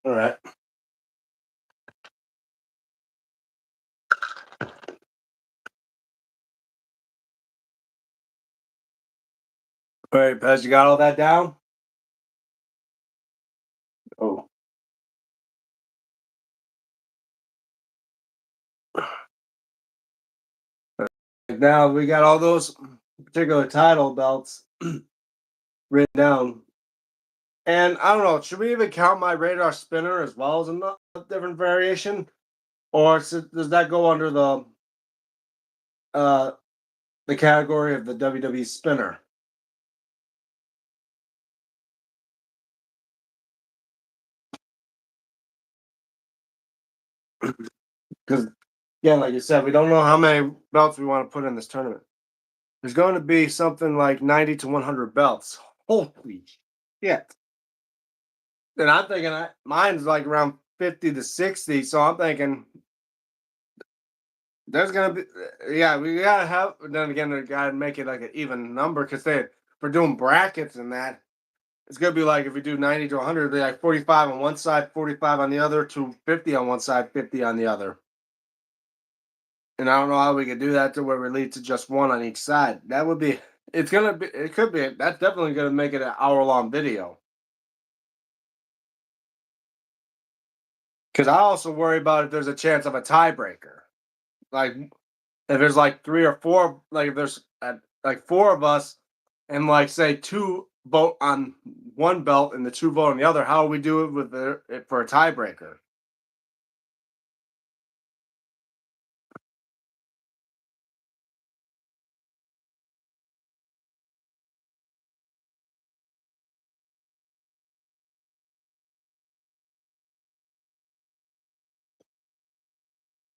All right. All right, Pez, you got all that down? Oh. Now we got all those particular title belts written down. And I don't know, should we even count my radar spinner as well as a different variation? Or does that go under uh, the category of the WWE spinner? Because, yeah, like you said, we don't know how many belts we want to put in this tournament. There's going to be something like 90 to 100 belts. Holy shit. And I'm thinking mine's like around 50 to 60. So I'm thinking there's gonna be yeah, we gotta have then again we gotta make it like an even number because they for doing brackets and that, it's gonna be like if we do 90 to 100, it'll be like 45 on one side, 45 on the other, to 50 on one side, 50 on the other. And I don't know how we could do that to where we lead to just one on each side. That would be it's gonna be it could be that's definitely gonna make it an hour-long video. Because I also worry about if there's a chance of a tiebreaker. Like if there's like three or four, like if there's like four of us, and like say two vote on one belt and the two vote on the other, how do we do it with it for a tiebreaker?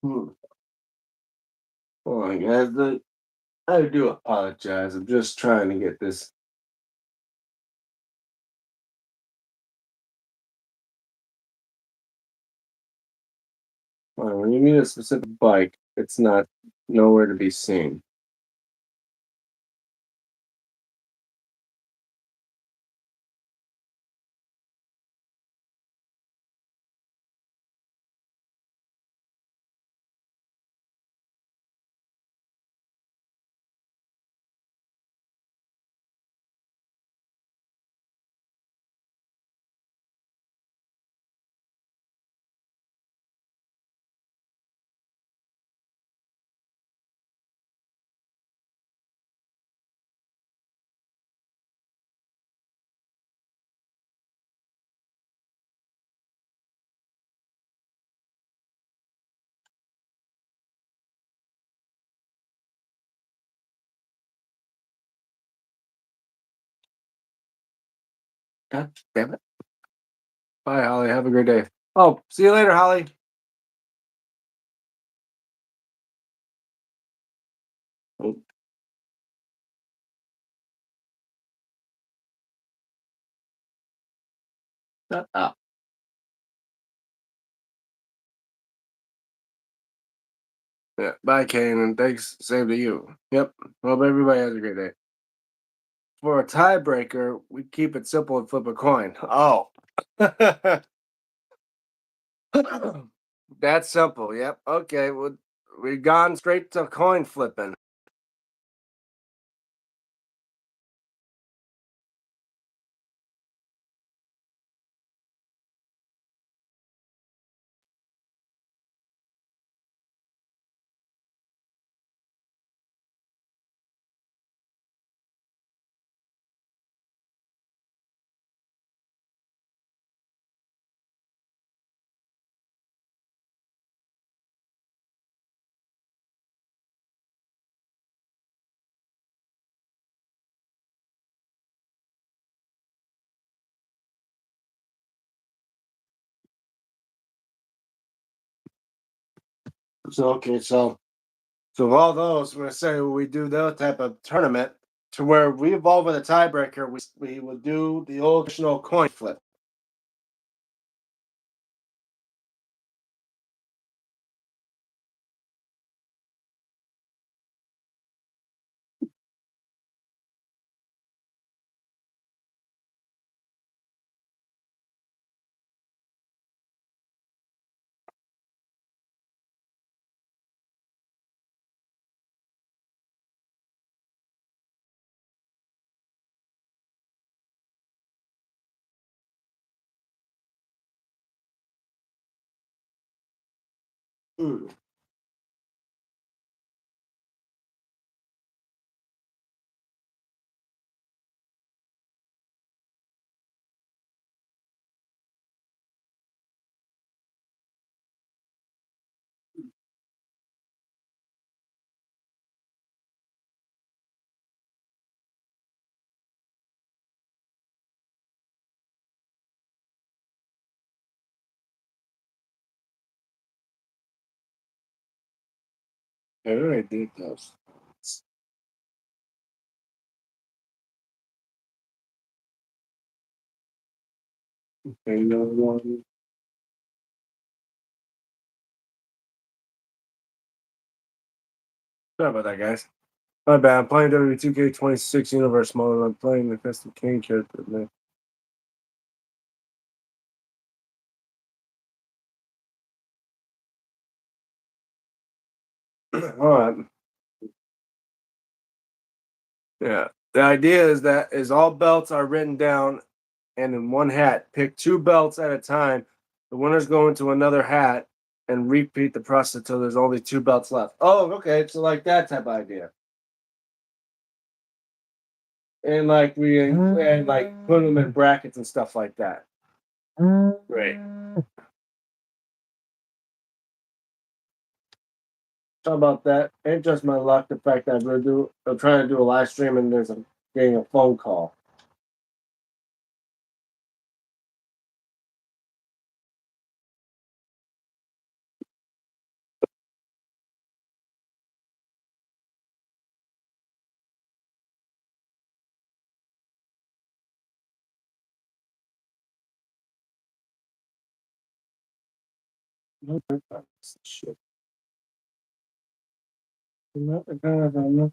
Hmm. Well, guys, I do apologize. I'm just trying to get this. When you mean a specific bike, it's not nowhere to be seen. God damn it! Bye, Holly. Have a great day. Oh, see you later, Holly. Oh, shut up. Yeah, bye, Kane, and thanks. Same to you. Yep. Hope everybody has a great day. For a tiebreaker, we keep it simple and flip a coin. Oh. That's simple. Yep. Okay. Well, we've gone straight to coin flipping. So okay, so of all those, we're gonna say we do that type of tournament to where we evolve with a tiebreaker. We will do the old traditional coin flip. Mm. All right, did those. Okay, no one. Sorry about that, guys. My bad. I'm playing W2K26 Universe mode. And I'm playing the custom King character. Man. All right. Yeah. The idea is that is all belts are written down and in one hat. Pick two belts at a time. The winners go into another hat and repeat the process until there's only two belts left. Oh, okay. So like that type of idea. And like we and like put them in brackets and stuff like that. Great. How about that? Ain't just my luck. The fact that I'm trying to do a live stream and getting a phone call. Shit. Nothing.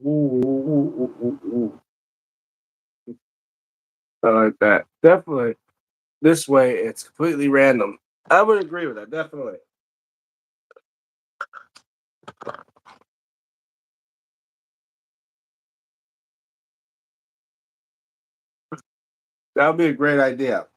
Ooh. I like that. Definitely. This way, it's completely random. I would agree with that. Definitely. That would be a great idea.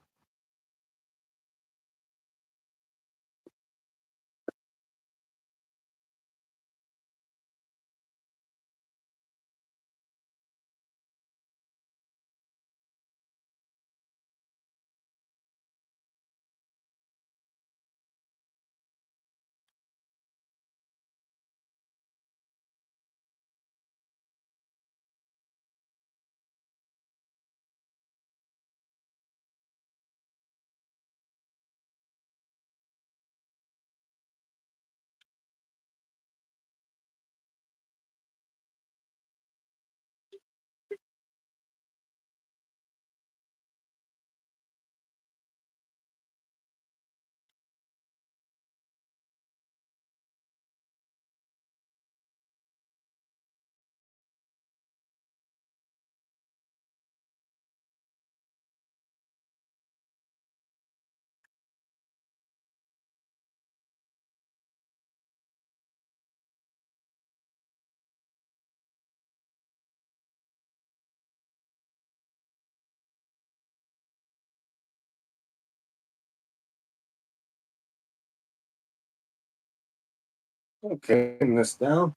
Okay, getting this down.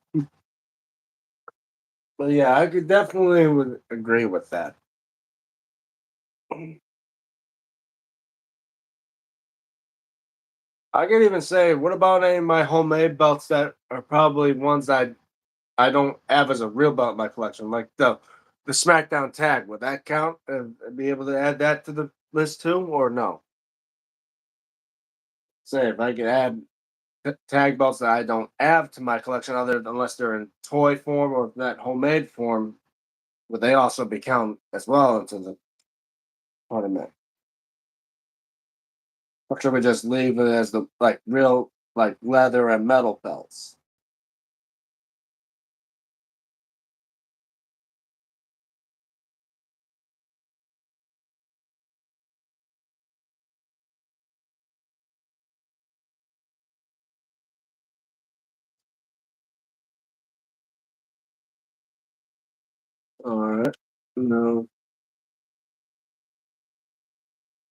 But yeah, I could definitely would agree with that. I could even say, what about any of my homemade belts that are probably ones I don't have as a real belt in my collection, like the SmackDown tag. Would that count? Be able to add that to the list too, or no? Say if I could add tag belts that I don't have to my collection, other unless they're in toy form or that homemade form, would they also be counted as well into the tournament? Or should we just leave it as the like real like leather and metal belts? All right. No,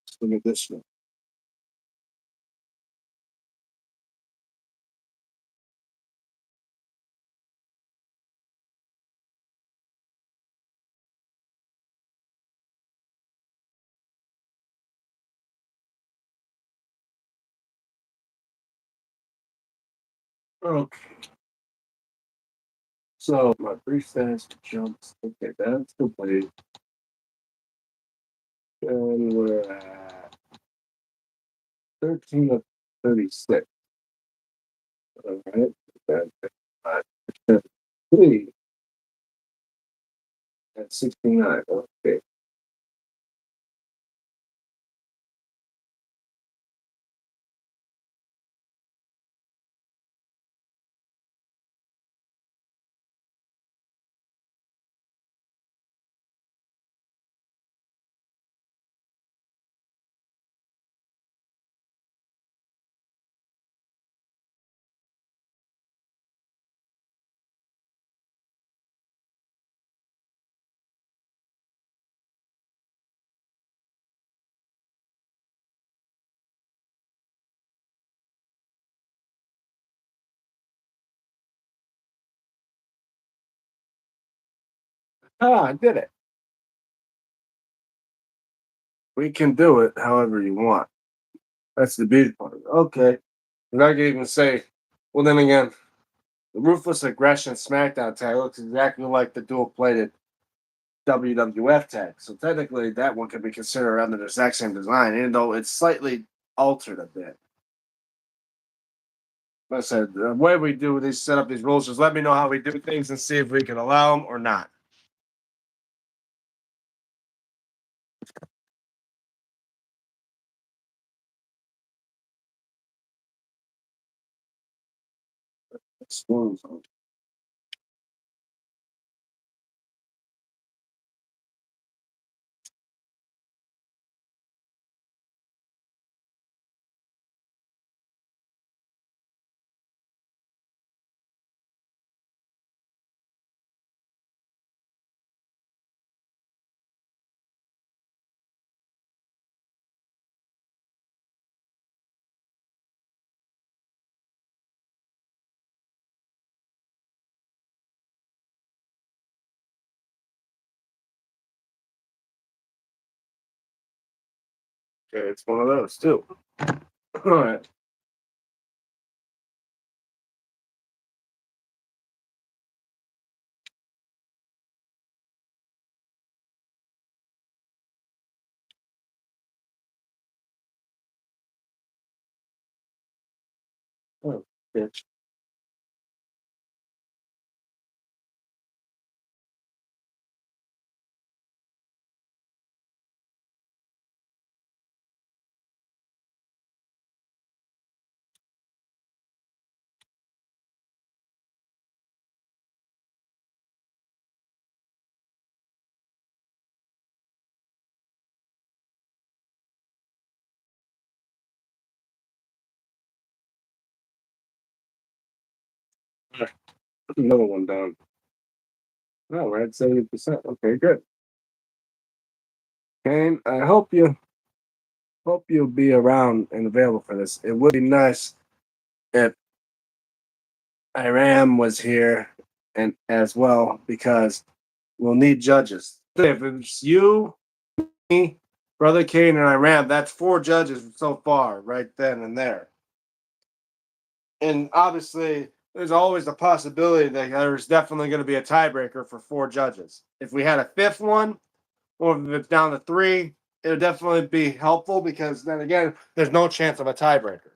let's look at this one. Okay. So my freestyle jumps. Okay, that's complete. And we're at 13 of 36. All right. That's 3 at 69. Okay. Ah, I did it. We can do it however you want. That's the beauty part. Okay. And I can even say, well, then again, the Ruthless Aggression SmackDown tag looks exactly like the dual plated WWF tag. So technically, that one could be considered under the exact same design, even though it's slightly altered a bit. Like I said, the way we do these, set up these rules, just let me know how we do things and see if we can allow them or not. Okay, it's one of those too. All right. Oh, bitch. All right, another one down. Oh, we're at 70%. Okay, good. Kane, I hope you'll be around and available for this. It would be nice if Iram was here and as well because we'll need judges. If it's you, me, Brother Kane, and Iram, that's four judges so far, right then and there. And obviously, there's always a possibility that there's definitely going to be a tiebreaker for four judges. If we had a fifth one, or if it's down to three, it would definitely be helpful because then again, there's no chance of a tiebreaker.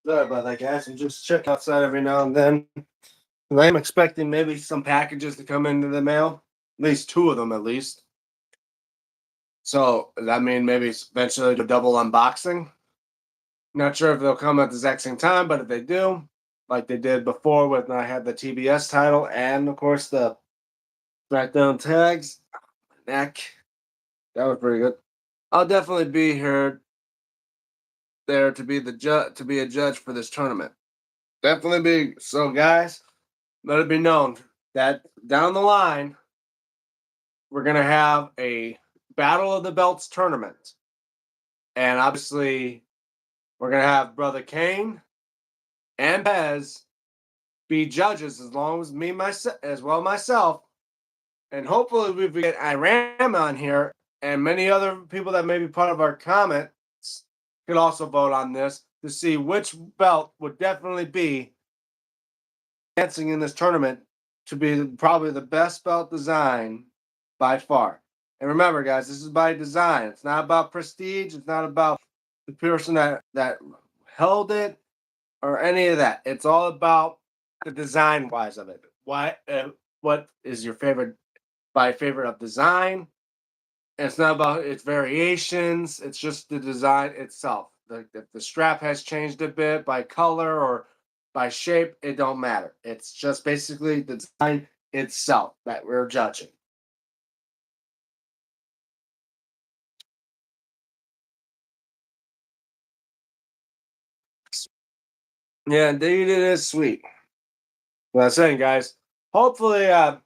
Sorry about that, guys. And just check outside every now and then. I am expecting maybe some packages to come into the mail, at least two of them, at least. So that mean maybe eventually do a double unboxing. Not sure if they'll come at the exact same time, but if they do, like they did before when I had the TBS title and of course the SmackDown tags, neck, that was pretty good. I'll definitely be here there to be the to be a judge for this tournament. Definitely big. So, guys, let it be known that down the line, we're going to have a Battle of the Belts tournament. And obviously, we're going to have Brother Kane and Pez be judges as long as me, myself, as well myself. And hopefully, we get Iram on here and many other people that may be part of our comments could also vote on this to see which belt would definitely be dancing in this tournament to be probably the best belt design by far. And remember, guys, this is by design. It's not about prestige. It's not about the person that held it or any of that. It's all about the design wise of it. Why? What is your favorite by favorite of design? And it's not about its variations. It's just the design itself. The strap has changed a bit by color or by shape. It don't matter. It's just basically the design itself that we're judging. Yeah, indeed, it is sweet. Well, I'm saying, guys. Hopefully, because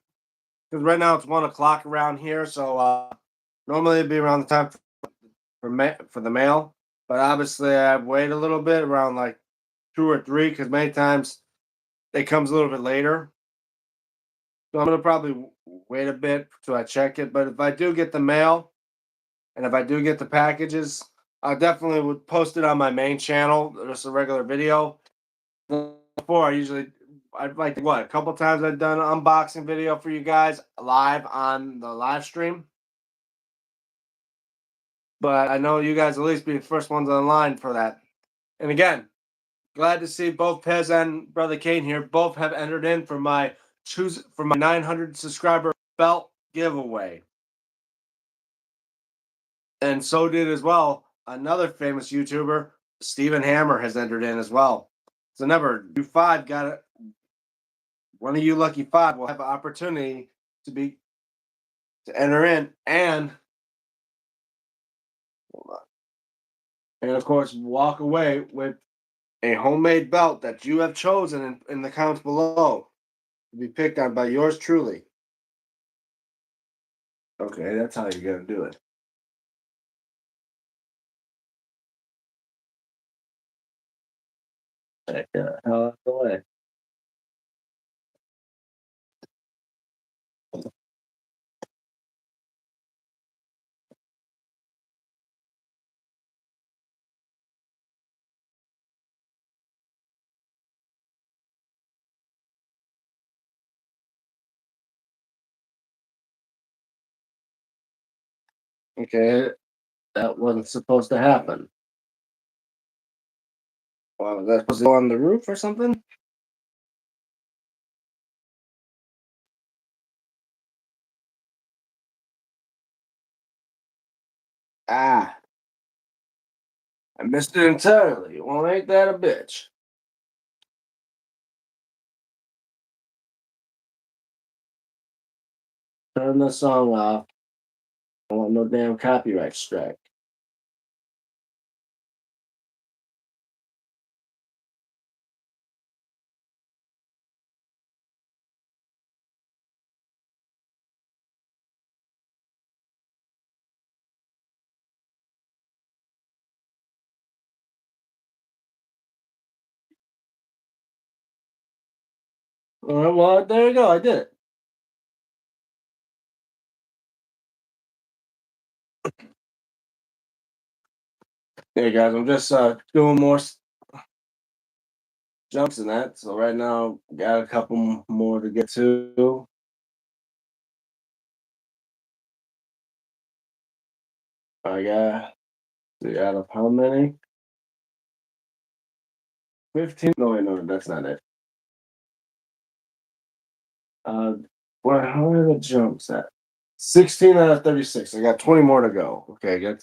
right now it's 1 o'clock around here, so normally it'd be around the time for the mail. But obviously, I wait a little bit around like 2 or 3 because many times it comes a little bit later. So I'm gonna probably wait a bit till I check it. But if I do get the mail and if I do get the packages, I definitely would post it on my main channel, just a regular video. Before I usually, I'd like what a couple times I've done an unboxing video for you guys live on the live stream. But I know you guys at least be the first ones online for that. And again, glad to see both Pez and Brother Kane here. Both have entered in for my 900 subscriber belt giveaway. And so did as well another famous YouTuber, Stephen Hammer, has entered in as well. So never you five got it. One of you lucky five will have an opportunity to be to enter in and of course walk away with a homemade belt that you have chosen in the comments below to be picked on by yours truly. Okay, that's how you're gonna do it. Heck yeah, hell out the way. Okay, that wasn't supposed to happen. Well, was that supposed to go on the roof or something? Ah, I missed it entirely. Well, ain't that a bitch? Turn the song off. I want no damn copyright strike. All right, well, there you go. I did it. Hey guys, I'm just doing more jumps in that. So right now, got a couple more to get to. I out of how many? 15? No, wait, no, that's not it. Uh, how are the jumps at? 16 out of 36. I got 20 more to go. Okay, good.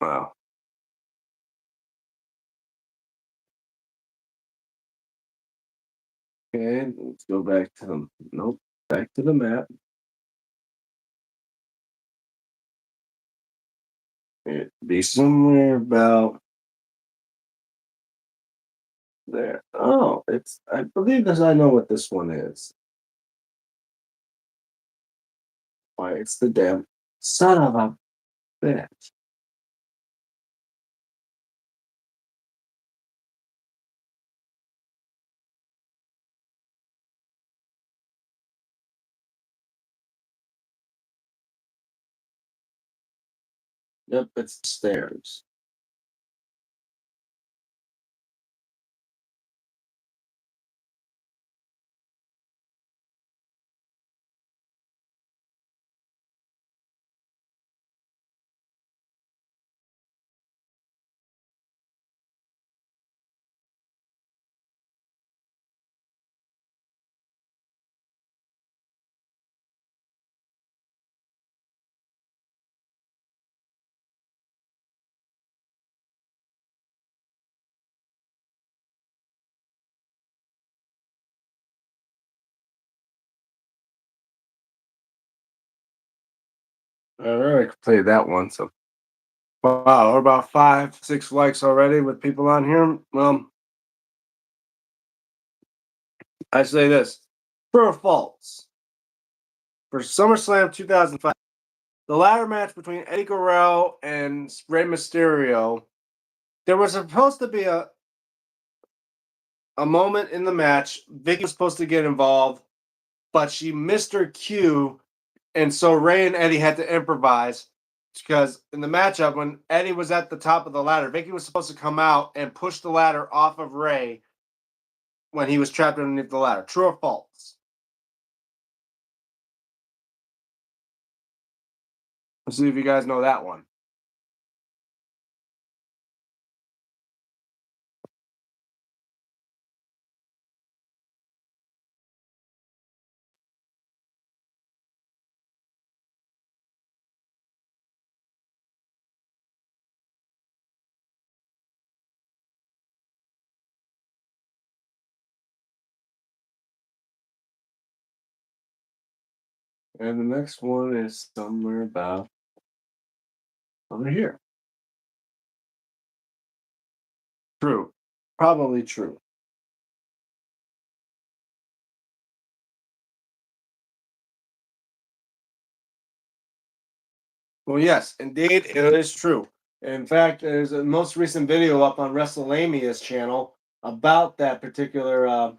Wow. Okay, let's go back to the nope. Back to the map. It'd be somewhere about there. Oh, it's. I believe this. I know what this one is. Why? It's the damn son of a bitch. Yep, it's stairs. I already played that one. So wow, we're about 5, 6 likes already with people on here. I say this: true or false? For SummerSlam 2005, the ladder match between Eddie Guerrero and Rey Mysterio, there was supposed to be a moment in the match. Vicky was supposed to get involved, but she missed her cue, and so Ray and Eddie had to improvise because in the matchup, when Eddie was at the top of the ladder, Vicky was supposed to come out and push the ladder off of Ray when he was trapped underneath the ladder. True or false? Let's see if you guys know that one. And the next one is somewhere about over here. True. Probably true. Well, yes, indeed, it is true. In fact, there's a most recent video up on WrestleMania's channel about that particular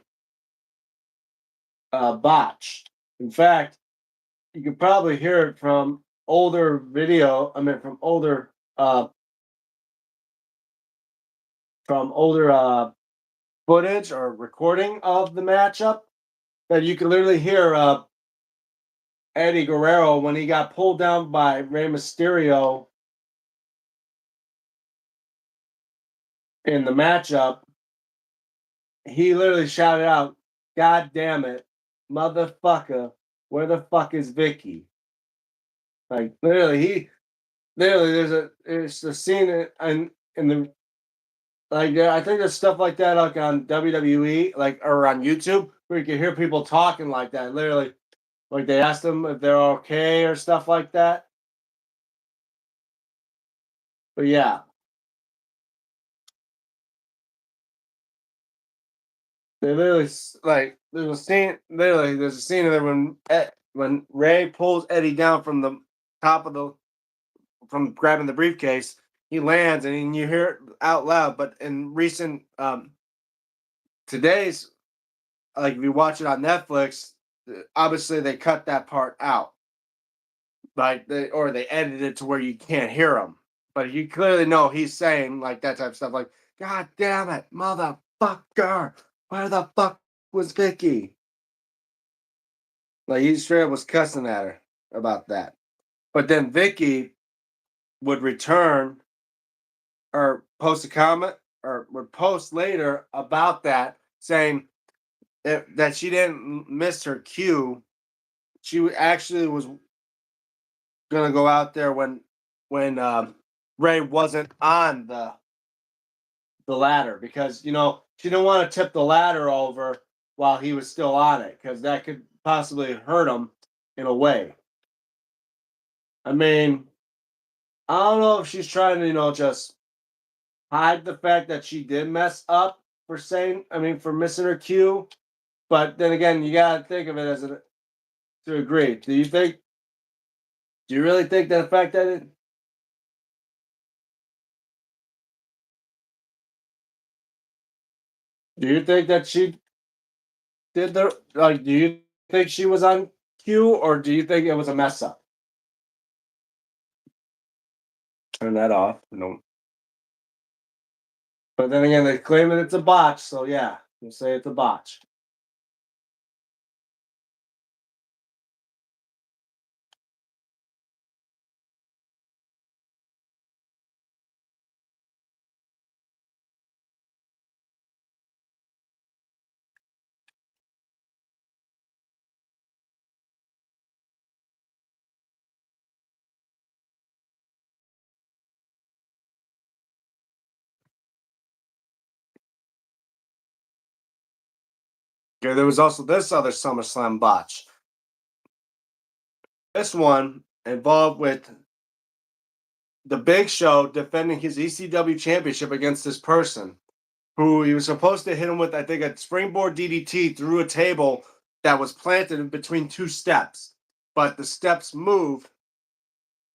botch. In fact, you could probably hear it from older video. I mean, from older footage or recording of the matchup. That you can literally hear Eddie Guerrero when he got pulled down by Rey Mysterio in the matchup. He literally shouted out, "God damn it, motherfucker, where the fuck is Vicky?" Like literally there's a scene in the like I think there's stuff like that like on WWE like or on YouTube where you can hear people talking like that. Literally, like they ask them if they're okay or stuff like that. But yeah, they literally like there's a scene of there when Ray pulls Eddie down from the top of the from grabbing the briefcase, he lands and you hear it out loud. But in recent today's, like if you watch it on Netflix, obviously they cut that part out, like they edited it to where you can't hear him. But you clearly know he's saying like that type of stuff, like "God damn it, motherfucker, where the fuck was Vicky?" Like he straight up was cussing at her about that. But then Vicky would return or post a comment or would post later about that saying that she didn't miss her cue. She actually was going to go out there when Ray wasn't on the ladder because she didn't want to tip the ladder over while he was still on it because that could possibly hurt him in a way. I mean, I don't know if she's trying to, just hide the fact that she did mess up for saying, I mean, for missing her cue. But then again, you gotta think of it as a to agree. Do you really think that the fact that do you think that she did the like? Do you think she was on cue, or do you think it was a mess up? Turn that off. No. But then again, they claim that it's a botch. So yeah, we'll say it's a botch. Okay, there was also this other SummerSlam botch. This one involved with the Big Show defending his ECW championship against this person who he was supposed to hit him with, I think, a springboard DDT through a table that was planted in between two steps. But the steps moved.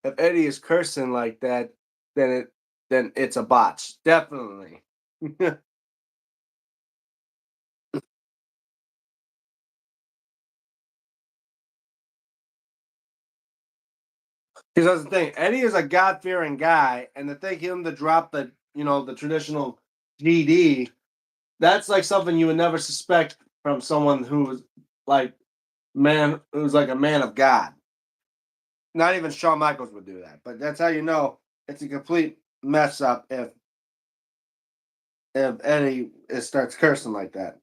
If Eddie is cursing like that, then it's a botch. Definitely. Because that's the thing. Eddie is a God fearing guy, and to think him to drop the traditional GD, that's like something you would never suspect from someone who's like who's like a man of God. Not even Shawn Michaels would do that. But that's how you know it's a complete mess up if Eddie starts cursing like that.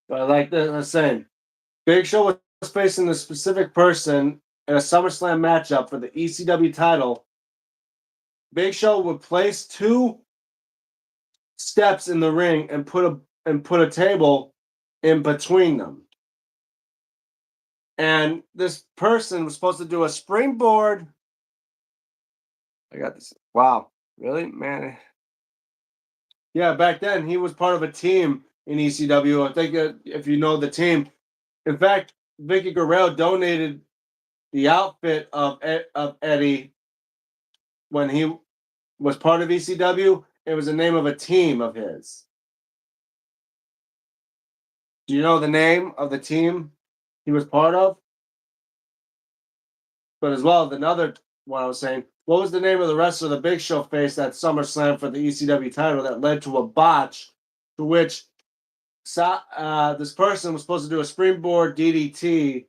But like the same, Big Show was facing a specific person in a SummerSlam matchup for the ECW title. Big Show would place two steps in the ring and put a table in between them. And this person was supposed to do a springboard. I got this. Wow, really, man? Yeah, back then he was part of a team in ECW. I think if you know the team, in fact, Vicky Guerrero donated the outfit of Eddie when he was part of ECW. It was the name of a team of his. Do you know the name of the team he was part of? But as well, another one I was saying, what was the name of the wrestler the Big Show faced at SummerSlam for the ECW title that led to a botch, to which this person was supposed to do a springboard DDT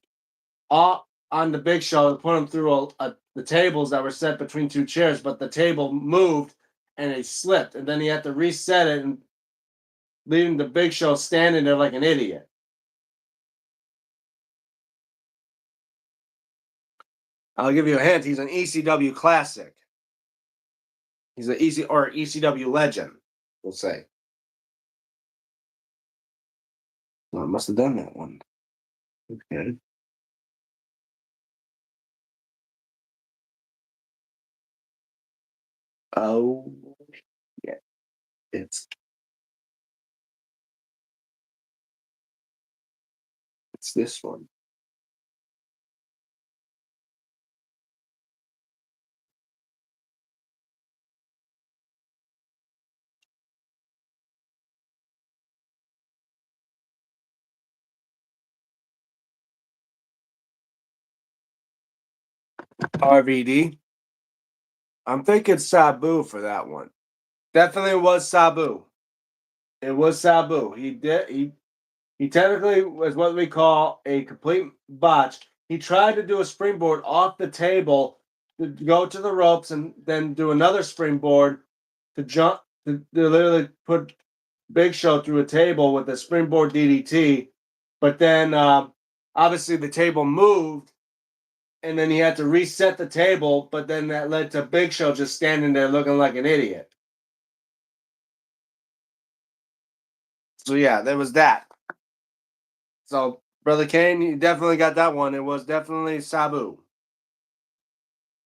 on the Big Show to put him through the tables that were set between two chairs, but the table moved and it slipped, and then he had to reset it, and leaving the Big Show standing there like an idiot. I'll give you a hint. He's an ECW classic. He's an ECW legend, we'll say. Well, I must have done that one. Okay. Oh, yeah. It's it's this one. RVD. I'm thinking Sabu for that one. Definitely was Sabu. It was Sabu. He technically was what we call a complete botch. He tried to do a springboard off the table to go to the ropes and then do another springboard to jump to literally put Big Show through a table with a springboard DDT. But then obviously the table moved and then he had to reset the table, but then that led to Big Show just standing there looking like an idiot. So yeah, there was that. So Brother Kane, you definitely got that one. It was definitely Sabu.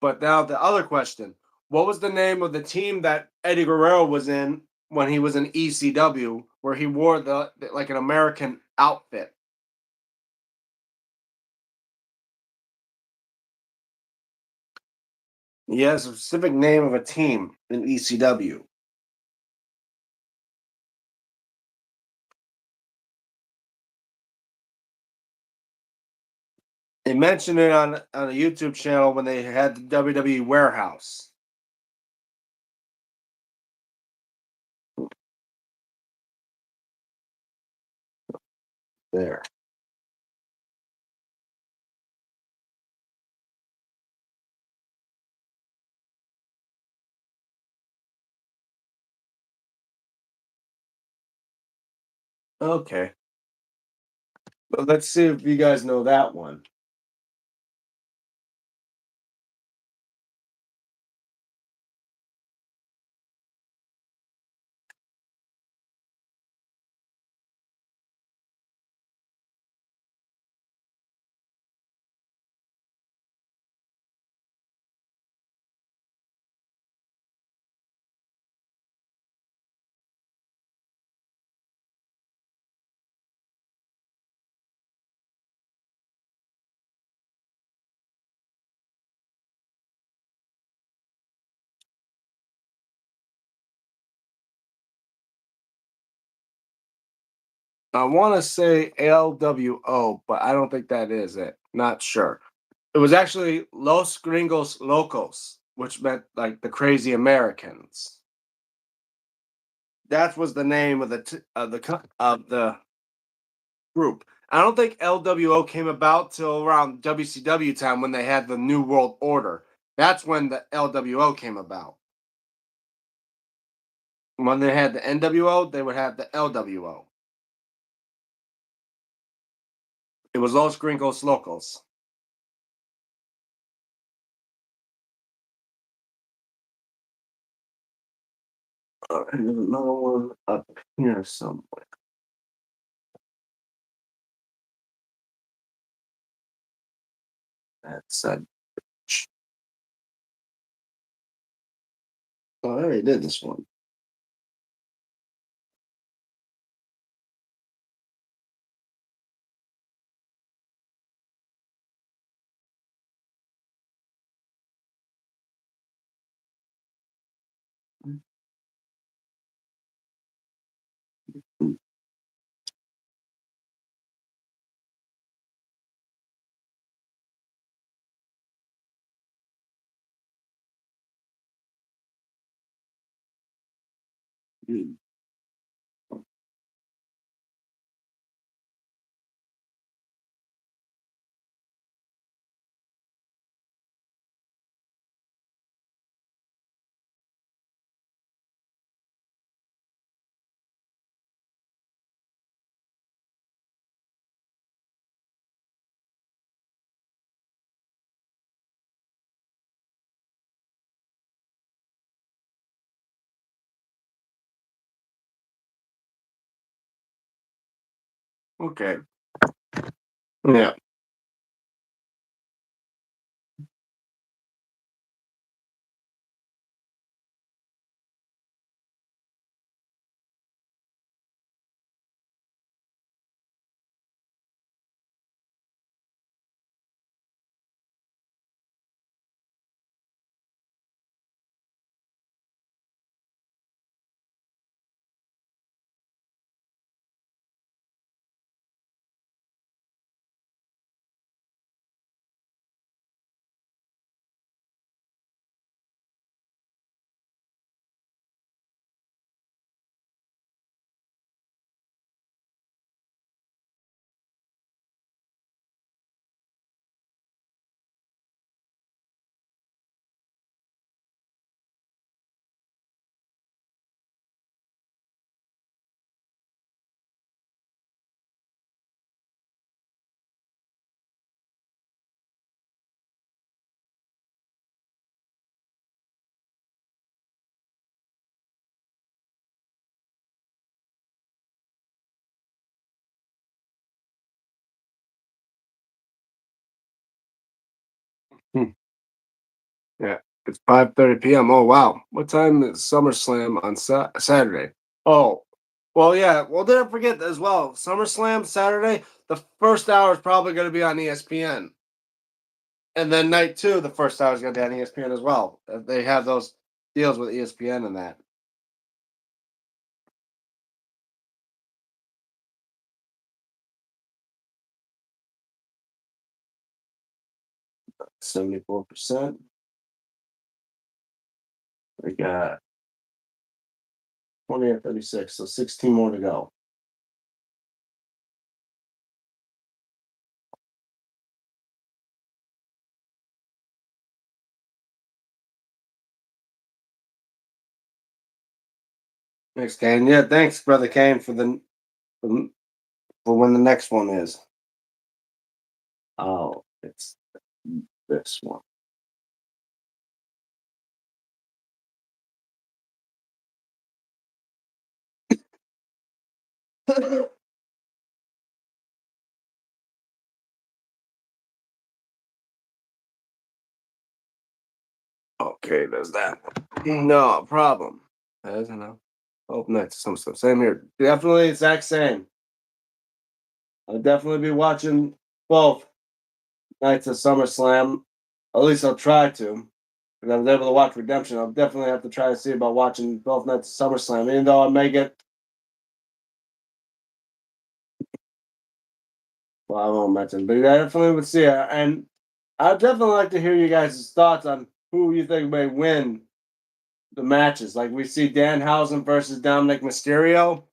But now the other question: what was the name of the team that Eddie Guerrero was in when he was in ECW, where he wore the like an American outfit? He has a specific name of a team in ECW. They mentioned it on a YouTube channel when they had the WWE warehouse. There. Okay. Well, let's see if you guys know that one. I want to say LWO, but I don't think that is it. Not sure. It was actually Los Gringos Locos, which meant like the crazy Americans. That was the name of the group. I don't think LWO came about till around WCW time when they had the New World Order. That's when the LWO came about. When they had the NWO, they would have the LWO. It was Los Gringos Locos. And there's another one up here somewhere. That's oh, I already did this one. Mm. Okay. Yeah. Hmm. Yeah, it's 5:30 p.m. Oh wow, what time is SummerSlam on Saturday? Oh, well, yeah. Well, don't forget as well. SummerSlam Saturday. The first hour is probably going to be on ESPN, and then night two, the first hour is going to be on ESPN as well. They have those deals with ESPN and that. 74%. We got 20 and 36, so 16 more to go. Thanks, Kane. Yeah, thanks, brother Kane, for, for when the next one is. Oh, it's this one. Okay, there's that one. No problem. There's enough. Oh, nice. Some stuff. Same here. Definitely exact same. I'll definitely be watching both nights of SummerSlam. At least I'll try to. Because I was able to watch Redemption. I'll definitely have to try to see about watching both nights of SummerSlam. Even though I may get, well, I won't mention, but I definitely would see it. And I'd definitely like to hear you guys' thoughts on who you think may win the matches. Like we see Danhausen versus Dominic Mysterio.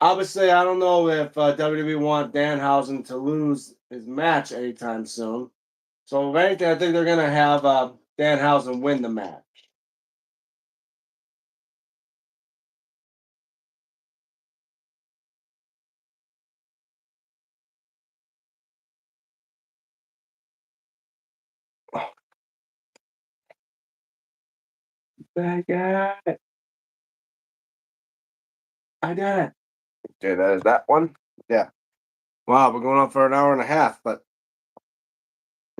Obviously, I don't know if WWE want Danhausen to lose his match anytime soon. So, if anything, I think they're going to have Danhausen win the match. I got it. I did it. Okay, that is that one. Yeah. Wow, we're going on for an hour and a half, but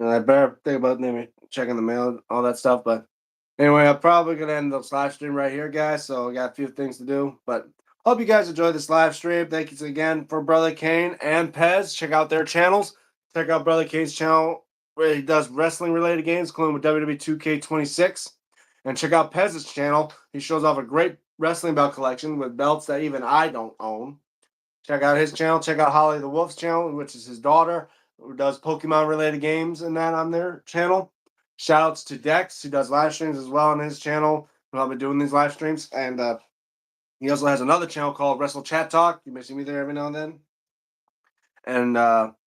I better think about maybe checking the mail, and all that stuff. But anyway, I'm probably gonna end this live stream right here, guys. So I got a few things to do. But hope you guys enjoyed this live stream. Thank you again for Brother Kane and Pez. Check out their channels. Check out Brother Kane's channel where he does wrestling related games, including with WWE 2K26. And check out Pez's channel. He shows off a great wrestling belt collection with belts that even I don't own. Check out his channel. Check out Holly the Wolf's channel, which is his daughter, who does Pokemon related games and that on their channel. Shout outs to Dex, who does live streams as well on his channel. I'll be doing these live streams. And he also has another channel called Wrestle Chat Talk. You may see me there every now and then. And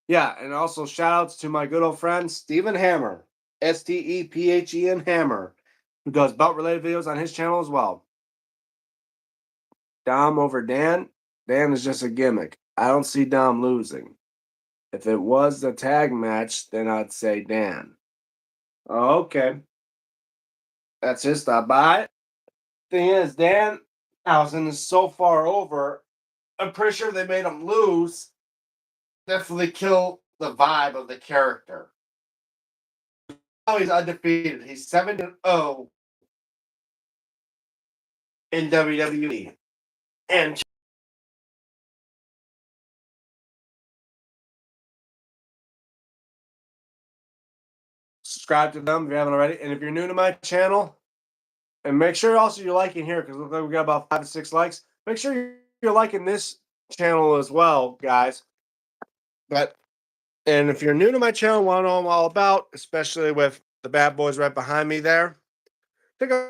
yeah, and also shout outs to my good old friend Stephen Hammer, Stephen Hammer, who does belt related videos on his channel as well. Dom over Dan. Dan is just a gimmick. I don't see Dom losing. If it was the tag match, then I'd say Dan. Oh, okay. That's his stop by. Thing is, Dan Housen is so far over. I'm pretty sure they made him lose. Definitely kill the vibe of the character. Now he's undefeated. He's 7-0 in WWE. And subscribe to them if you haven't already. And if you're new to my channel, and make sure also you're liking here because looks like we got about 5 to 6 likes. Make sure you're liking this channel as well, guys. But and if you're new to my channel, want to know what I'm all about, especially with the bad boys right behind me there, take a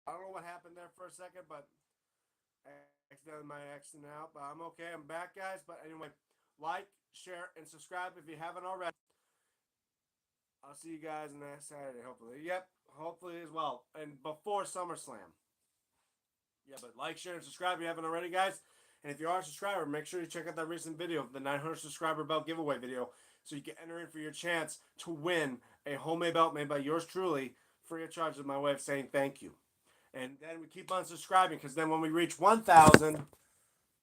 I don't know what happened there for a second, but I accidentally my accident out. But I'm okay. I'm back, guys. But anyway, like, share, and subscribe if you haven't already. I'll see you guys next Saturday, hopefully. Yep, hopefully as well. And before SummerSlam. Yeah, but like, share, and subscribe if you haven't already, guys. And if you are a subscriber, make sure you check out that recent video, the 900 subscriber belt giveaway video, so you can enter in for your chance to win a homemade belt made by yours truly free of charge is my way of saying thank you. And then we keep on subscribing because then when we reach 1,000,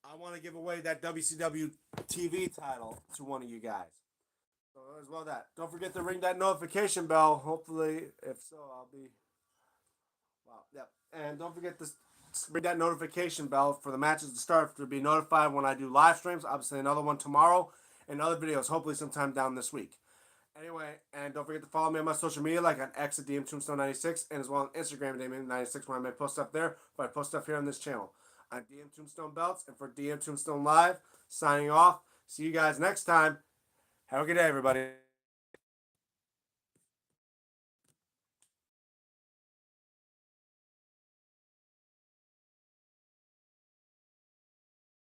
I want to give away that WCW TV title to one of you guys. So as well that. Don't forget to ring that notification bell. Hopefully, if so, I'll be. Wow. Yep. And don't forget to ring that notification bell for the matches to start to be notified when I do live streams. Obviously, another one tomorrow and other videos. Hopefully, sometime down this week. Anyway, and don't forget to follow me on my social media, like on X at DMTombstone96, and as well on Instagram at DM96, where I may post stuff there, but I post stuff here on this channel. I'm DM Tombstone Belts, and for DM Tombstone Live, signing off. See you guys next time. Have a good day, everybody.